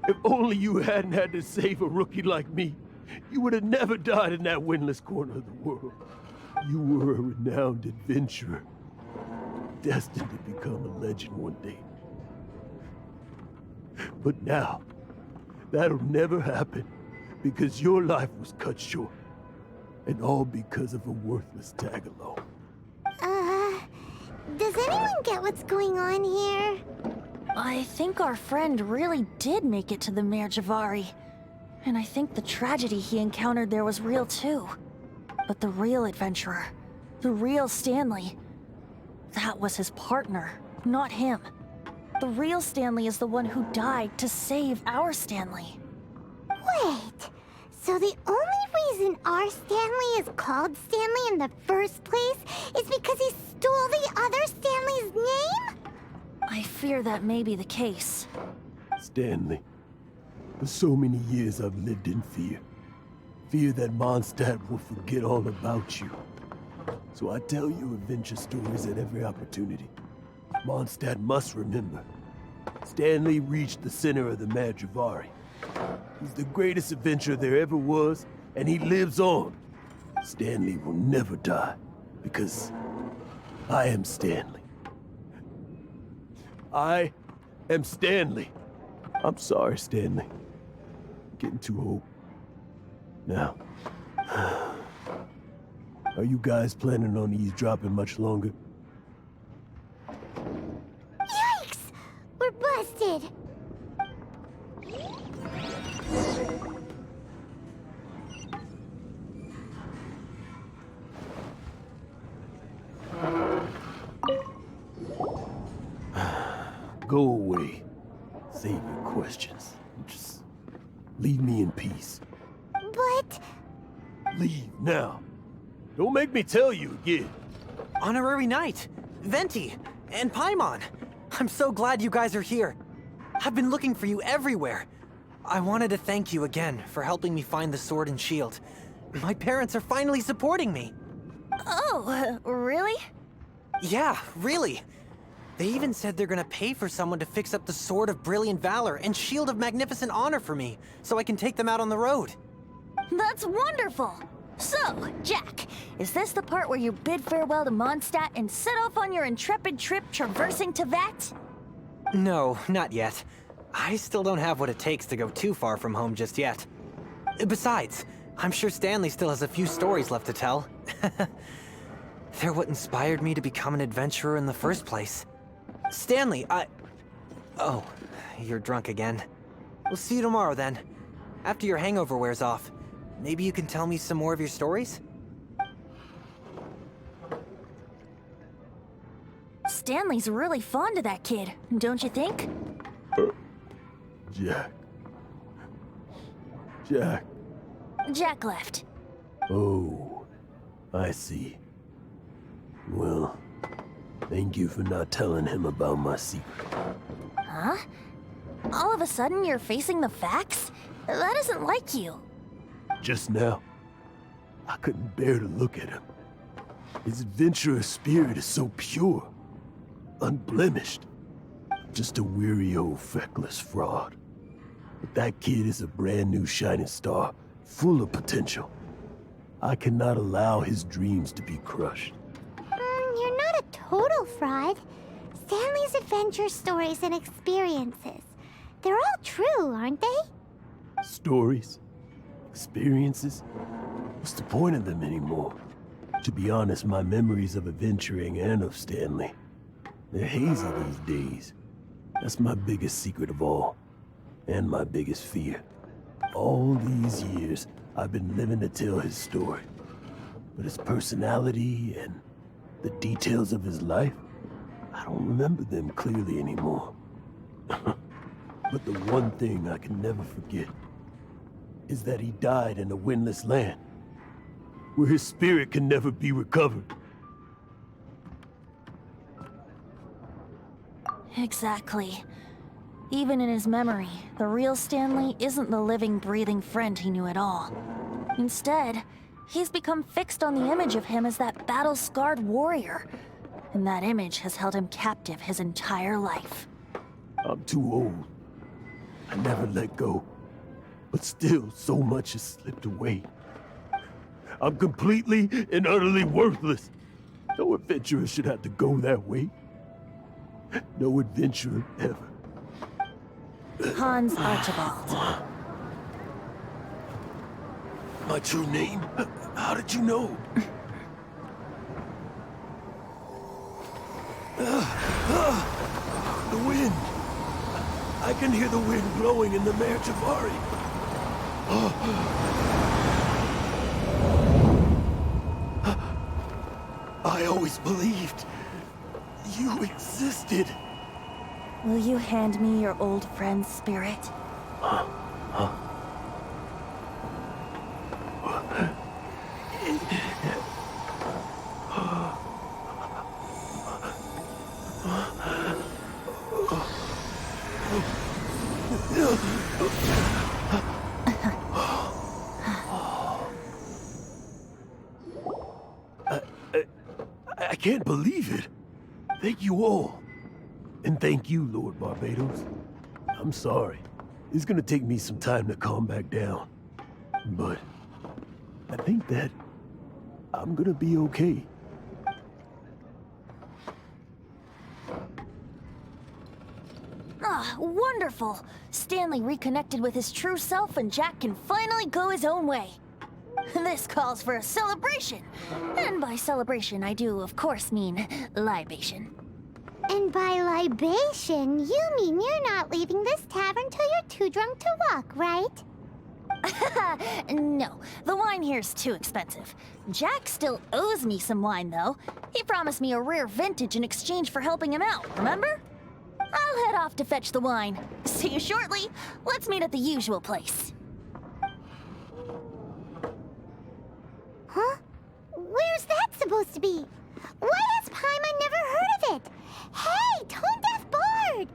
If only you hadn't had to save a rookie like me, you would have never died in that windless corner of the world. You were a renowned adventurer, destined to become a legend one day. But now, that'll never happen, because your life was cut short, and all because of a worthless tag-along.
Does anyone get what's going on here?
I think our friend really did make it to the mᴜɪívᴇ. And I think the tragedy he encountered there was real too. But the real adventurer, the real Stanley, that was his partner, not him. The real Stanley is the one who died to save our Stanley.
Wait, so the only reason our Stanley is called Stanley in the first place is because he stole the other Stanley's name?
I fear that may be the case.
Stanley, for so many years I've lived in fear. Fear that Mondstadt will forget all about you. So I tell you adventure stories at every opportunity. Mondstadt must remember. Stanley reached the center of the mᴜɪívᴇ. He's the greatest adventurer there ever was, and he lives on. Stanley will never die, because I am Stanley. I am Stanley. I'm sorry, Stanley. I'm getting too old. Now, are you guys planning on eavesdropping much longer?
Yikes! We're busted!
Go away. Save your questions. Just leave me in peace.
But...
Leave now. Don't make me tell you again.
Honorary Knight, Venti, and Paimon. I'm so glad you guys are here. I've been looking for you everywhere. I wanted to thank you again for helping me find the sword and shield. My parents are finally supporting me.
Oh, really?
Yeah, really. They even said they're gonna pay for someone to fix up the Sword of Brilliant Valor and Shield of Magnificent Honor for me, so I can take them out on the road.
That's wonderful! So, Jack, is this the part where you bid farewell to Mondstadt and set off on your intrepid trip traversing Teyvat?
No, not yet. I still don't have what it takes to go too far from home just yet. Besides, I'm sure Stanley still has a few stories left to tell. They're what inspired me to become an adventurer in the first place. Stanley, Oh, you're drunk again. We'll see you tomorrow then. After your hangover wears off. Maybe you can tell me some more of your stories?
Stanley's really fond of that kid, don't you think?
Jack. Jack.
Jack left.
Oh, I see. Well, thank you for not telling him about my secret.
Huh? All of a sudden you're facing the facts? That isn't like you.
Just now, I couldn't bear to look at him. His adventurous spirit is so pure, unblemished. Just a weary old feckless fraud. But that kid is a brand new shining star, full of potential. I cannot allow his dreams to be crushed.
You're not a total fraud. Stanley's adventure stories and experiences. They're all true, aren't they?
Stories? Experiences? What's the point of them anymore? To be honest, my memories of adventuring and of Stanley, they're hazy these days. That's my biggest secret of all, and my biggest fear. All these years, I've been living to tell his story. But his personality and the details of his life, I don't remember them clearly anymore. But the one thing I can never forget is that he died in a windless land, where his spirit can never be recovered.
Exactly. Even in his memory, the real Stanley isn't the living, breathing friend he knew at all. Instead, he's become fixed on the image of him as that battle-scarred warrior. And that image has held him captive his entire life.
I'm too old. I never let go. But still, so much has slipped away. I'm completely and utterly worthless. No adventurer should have to go that way. No adventurer ever.
Hans Archibald.
My true name? How did you know? The wind. I can hear the wind blowing in the Mare Javari. I always believed you existed.
Will you hand me your old friend's spirit?
I can't believe it. Thank you all. And thank you, Lord Barbados. I'm sorry. It's gonna take me some time to calm back down. But I think that I'm gonna be okay.
Ah, wonderful! Stanley reconnected with his true self and Jack can finally go his own way. This calls for a celebration. And by celebration, I do, of course, mean libation.
And by libation, you mean you're not leaving this tavern till you're too drunk to walk, right?
No, the wine here's too expensive. Jack still owes me some wine, though. He promised me a rare vintage in exchange for helping him out, remember? I'll head off to fetch the wine. See you shortly. Let's meet at the usual place.
Huh? Where's that supposed to be? Why has Paimon never heard of it? Hey, Tone Deaf Bard!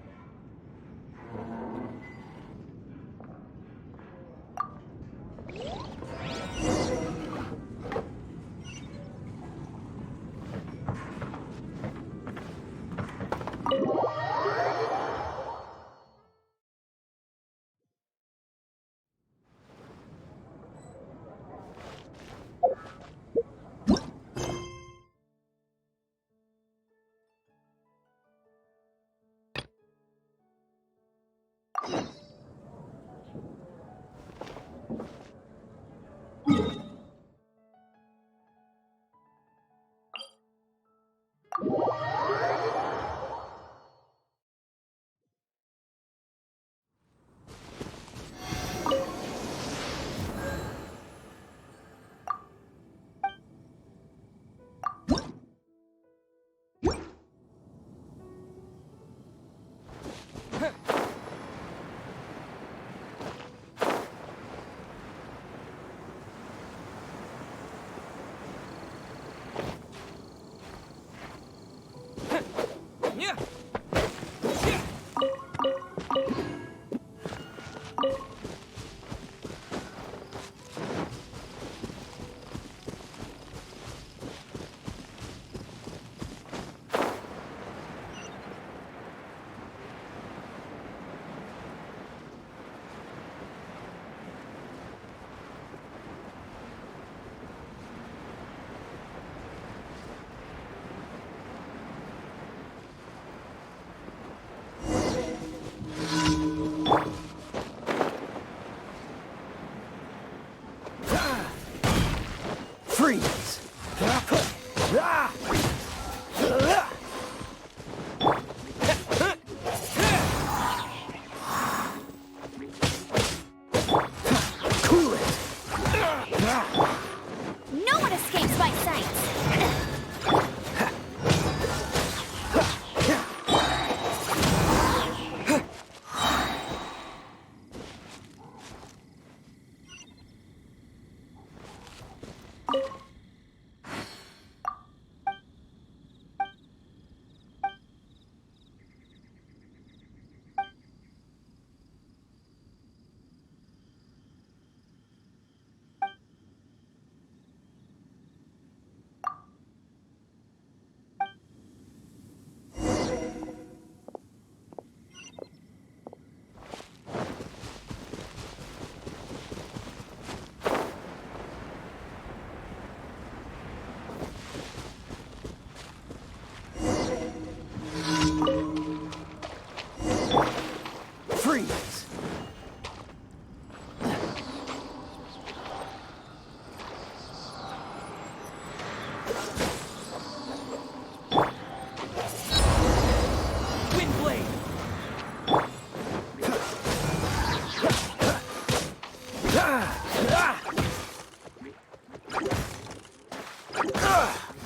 Freeze!
No one escapes my sights!
Freeze! Windblade!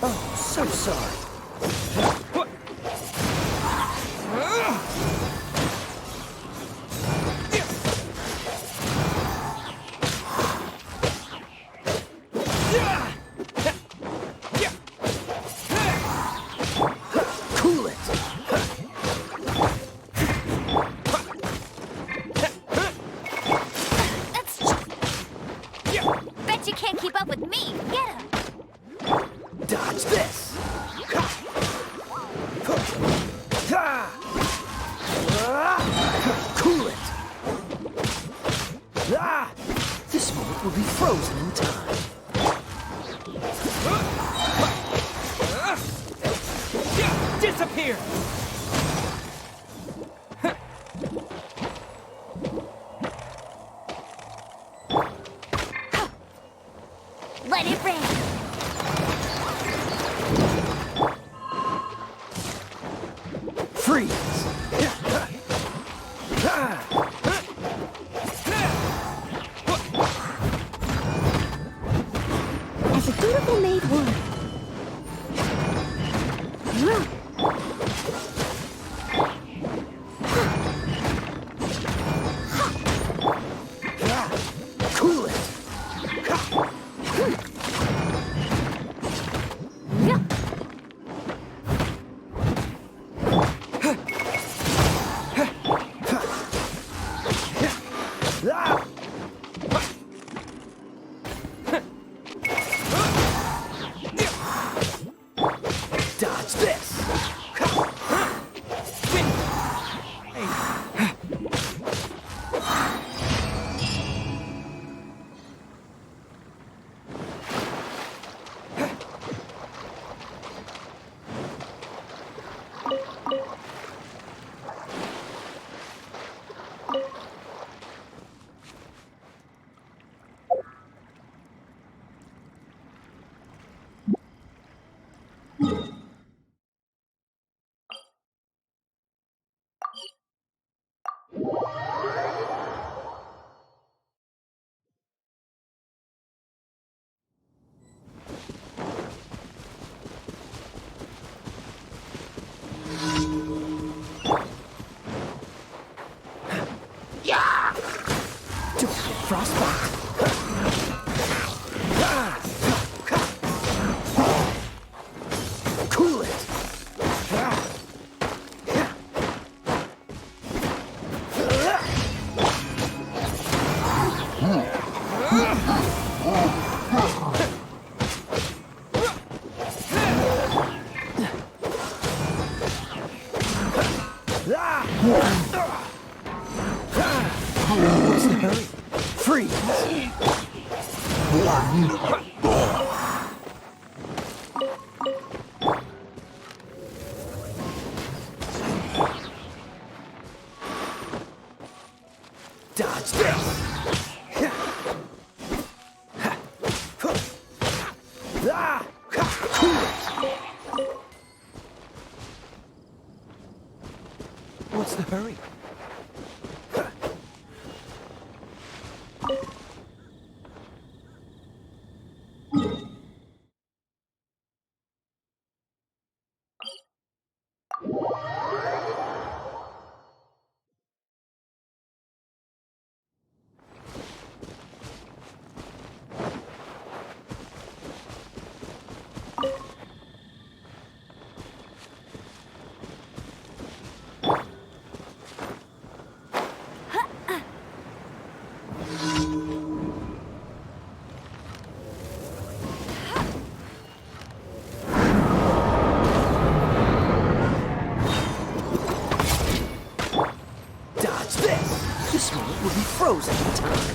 Oh, so sorry. Cool it!
Bet you can't keep up with me! Get him!
Dodge this! Cool it! This moment will be frozen in time. Disappear!
Let it rain!
Freeze!
As a dutiful maid would.
Cool it! Dodge this! Don't get frostbite. Cool it. What's the hurry? Freeze! Dodge this!
frozen time.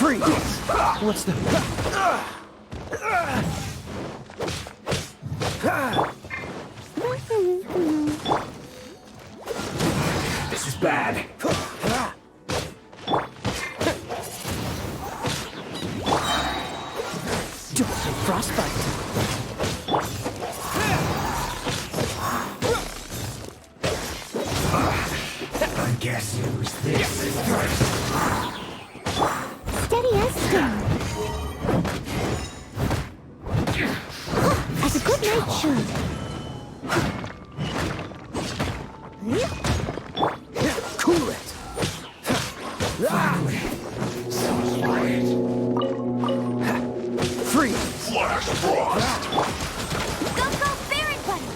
Freeze! What's the...
This is bad.
Frostbite.
I guess it was this.
Steady as stone. As a good knight should.
Cool it! Freeze!
Flash frost.
Go, go, Baron Bunny!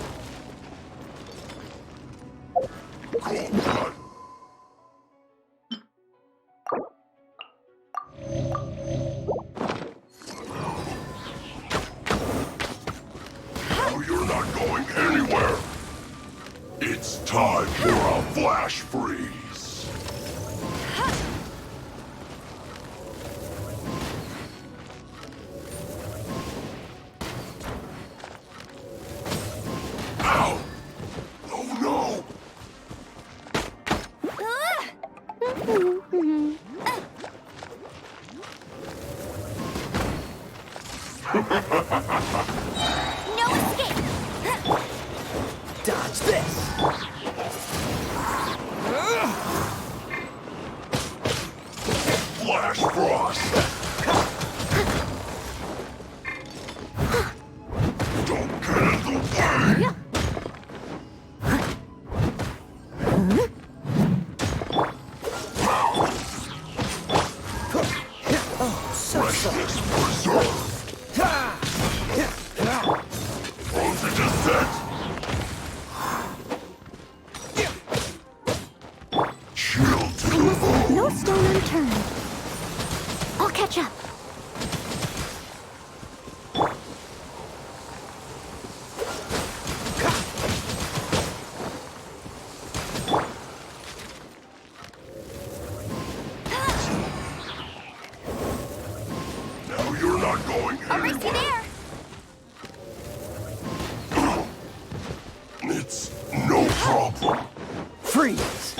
No, you're not going anywhere. It's time for a flash freeze. Ow! Oh no!
No escape!
Dodge this!
Flash frost. Don't get in the way. Freshness preserved. Frozen descent. Chill to the bone.
No stone unturned. I'll catch up.
Now you're not going
I'll race you
anywhere.
there!
It's no problem.
Freeze!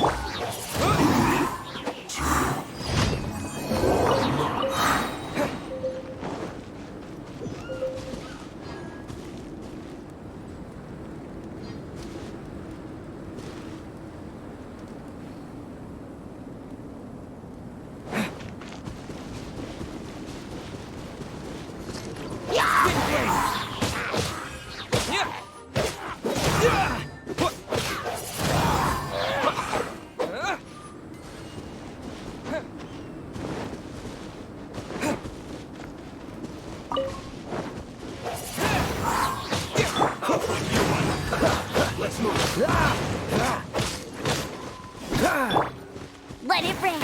Let it rain!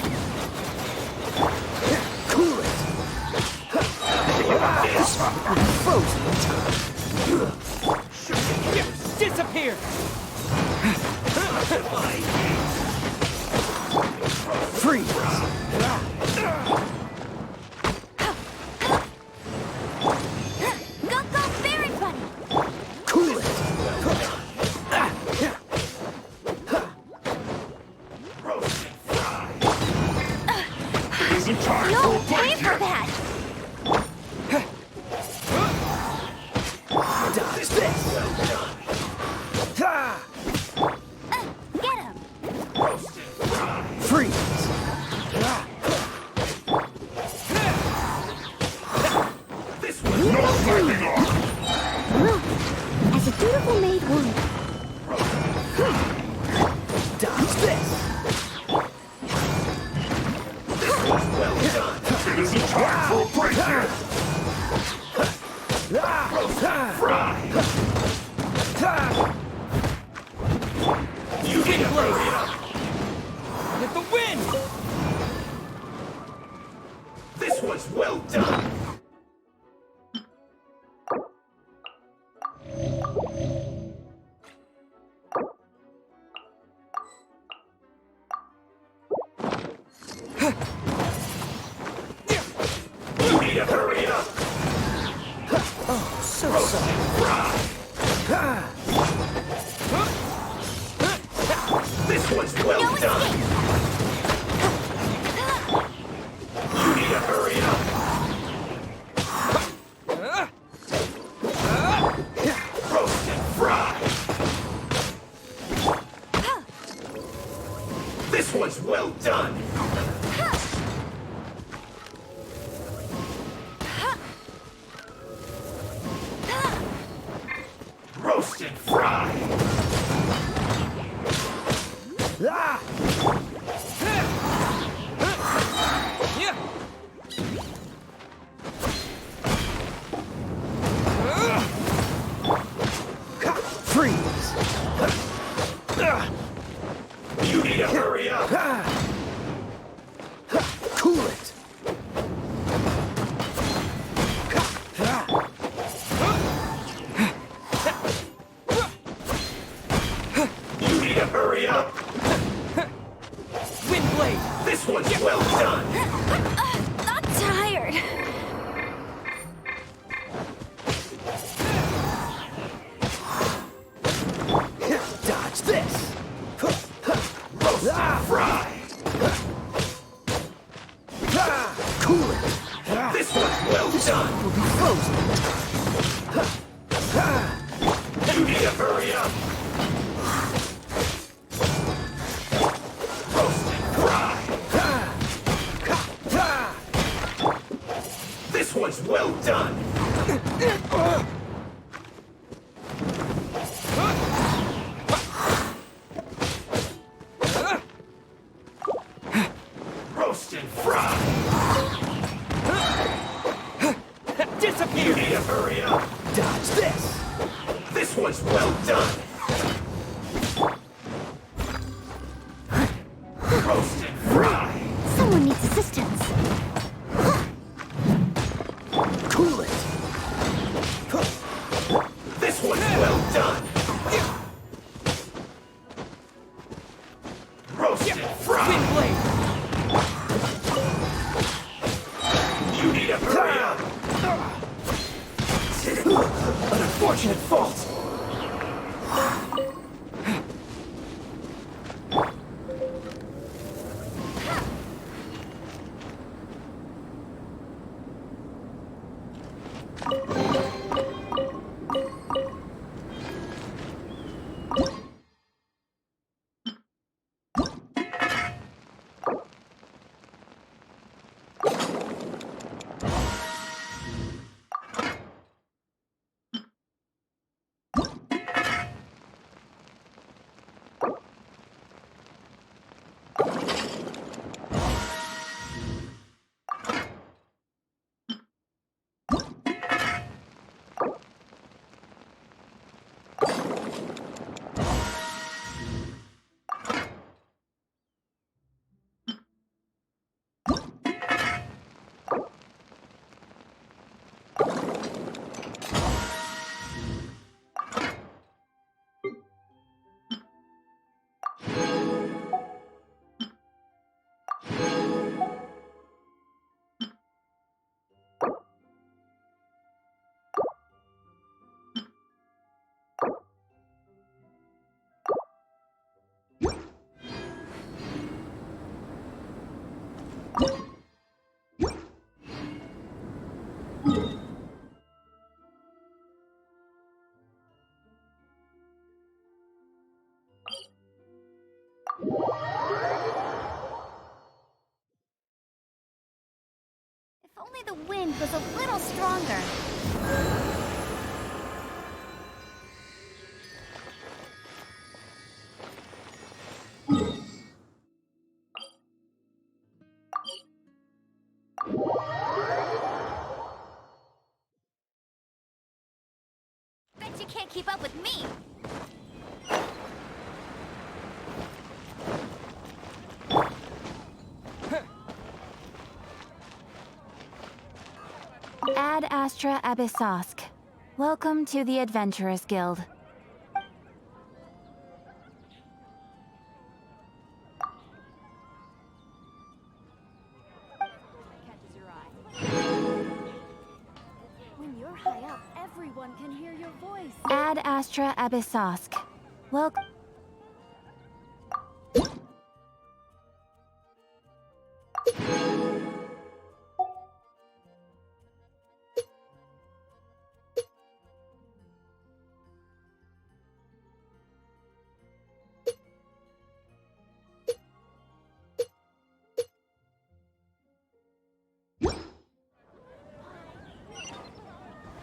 Cool it! Frozen in time.
Disappear!
Freeze!
Go, go, Baron Bunny!
Cool it!
No, pay for that!
Dodge this!
Get him!
Freeze!
This was no backing off.
As a dutiful maid would.
Dodge this!
It isn't time for a break here. This one's well done! You need to hurry up! Roast and fry! This one's well done! Roast and fry!
Freeze!
You need to hurry up!
Cool it!
You need to hurry up!
Wind blade!
This one's well done!
I'm tired.
Dodge this!
Roast and fry!
Cool it!
This one's well done!
Will be frozen!
You need to hurry up! Roast and fry! This one's well done! Roast and fry! You
Disappear!
need to hurry up!
Dodge this!
This one's well done! Roast and fry!
Someone needs assistance.
Cool it!
This one's well done! Roast and
Wind
fry!
blade!
You need to hurry up!
An unfortunate fault!
If only the wind was a little stronger. Bet you can't keep up with me.
Ad Astra Abyssosk. Welcome to the Adventurers Guild.
Catches your eye. When you're high up, everyone can hear your voice.
Ad astra abyssosk. Welcome.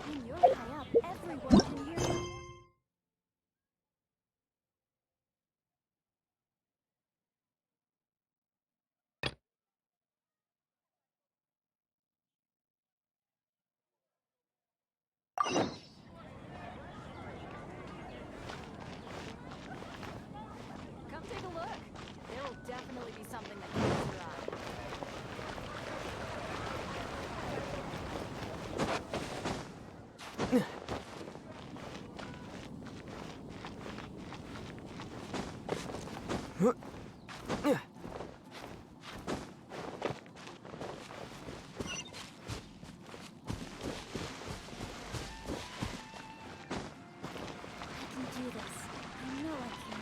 When you're high up, everyone can hear you. Come take a look. There will definitely be something that catches your eye. I can do this. I know I can.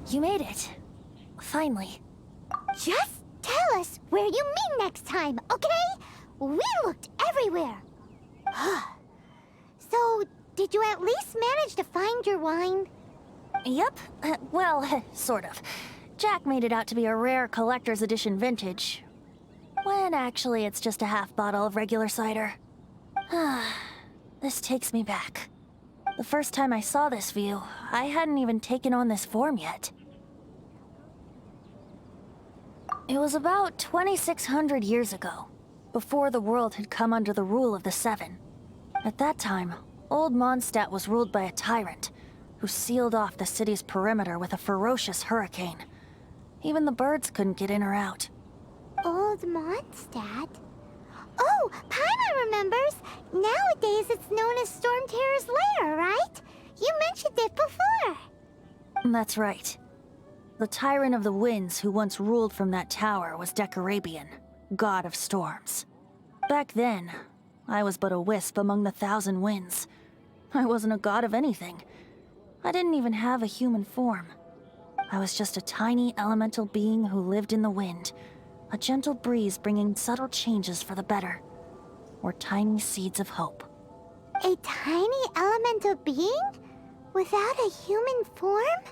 You made it. Finally.
Just tell us where you meet next time, okay? We looked everywhere. So, did you at least manage to find your wine?
Yep. Well, sort of. Jack made it out to be a rare collector's edition vintage, when actually it's just a half bottle of regular cider. This takes me back. The first time I saw this view, I hadn't even taken on this form yet. It was about 2,600 years ago, before the world had come under the rule of the Seven. At that time, Old Mondstadt was ruled by a tyrant, who sealed off the city's perimeter with a ferocious hurricane. Even the birds couldn't get in or out.
Old Mondstadt? Oh, Paimon remembers! Nowadays it's known as Storm Terror's lair, right? You mentioned it before.
That's right. The Tyrant of the Winds who once ruled from that tower was Decorabian, god of storms. Back then, I was but a wisp among the thousand winds. I wasn't a god of anything. I didn't even have a human form. I was just a tiny elemental being who lived in the wind, a gentle breeze bringing subtle changes for the better, or tiny seeds of hope.
A tiny elemental being? Without a human form?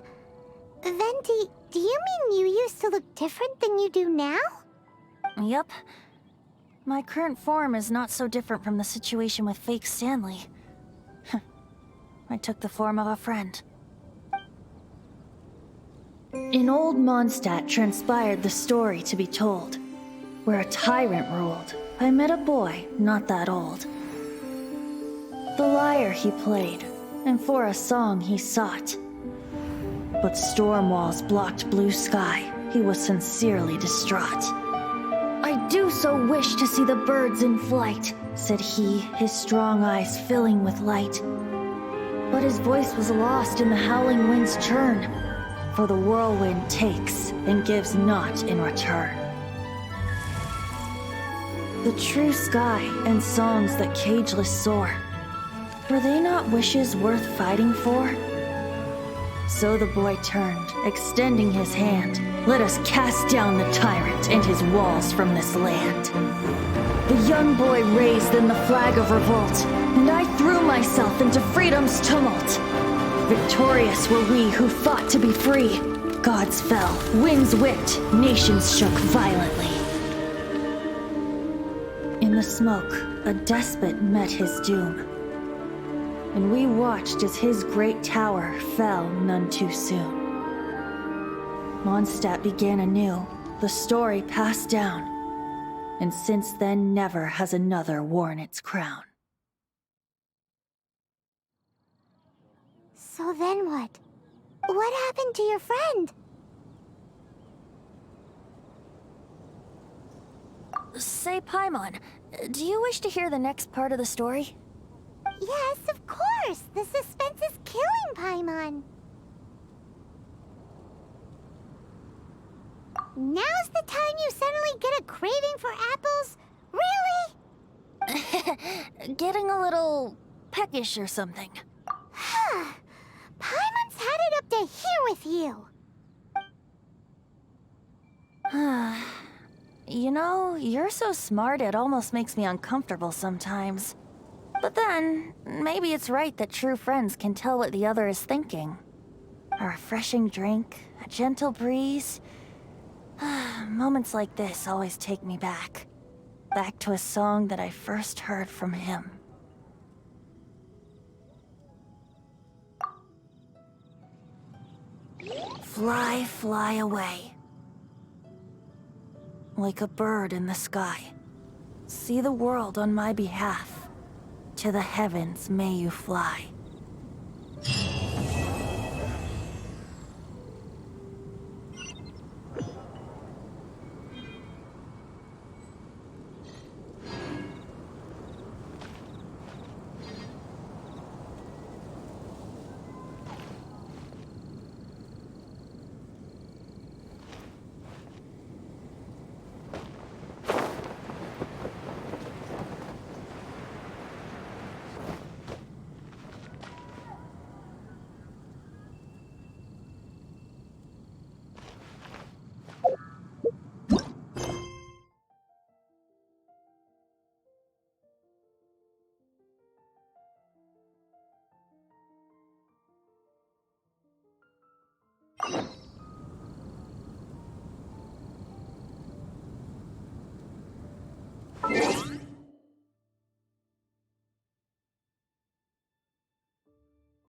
Venti, do you mean you used to look different than you do now?
Yep. My current form is not so different from the situation with fake Stanley. I took the form of a friend. In Old Mondstadt transpired the story to be told. Where a tyrant ruled, I met a boy not that old. The lyre he played, and for a song he sought. But storm walls blocked blue sky, he was sincerely distraught. I do so wish to see the birds in flight, said he, his strong eyes filling with light. But his voice was lost in the howling wind's churn, for the whirlwind takes and gives not in return. The true sky and songs that cageless soar, were they not wishes worth fighting for? So the boy turned, extending his hand. Let us cast down the tyrant and his walls from this land. The young boy raised then the flag of revolt, and I threw myself into freedom's tumult. Victorious were we who fought to be free. Gods fell, winds whipped, nations shook violently. In the smoke, a despot met his doom. And we watched as his great tower fell none too soon. Mondstadt began anew, the story passed down, and since then never has another worn its crown.
So then what? What happened to your friend?
Say, Paimon, do you wish to hear the next part of the story?
Yes, of course! The suspense is killing, Paimon! Now's the time you suddenly get a craving for apples? Really?
Getting a little peckish or something.
Paimon's had it up to here with you!
You know, you're so smart it almost makes me uncomfortable sometimes. But then, maybe it's right that true friends can tell what the other is thinking. A refreshing drink, a gentle breeze. Moments like this always take me back. Back to a song that I first heard from him. Fly, fly away. Like a bird in the sky. See the world on my behalf. To the heavens may you fly.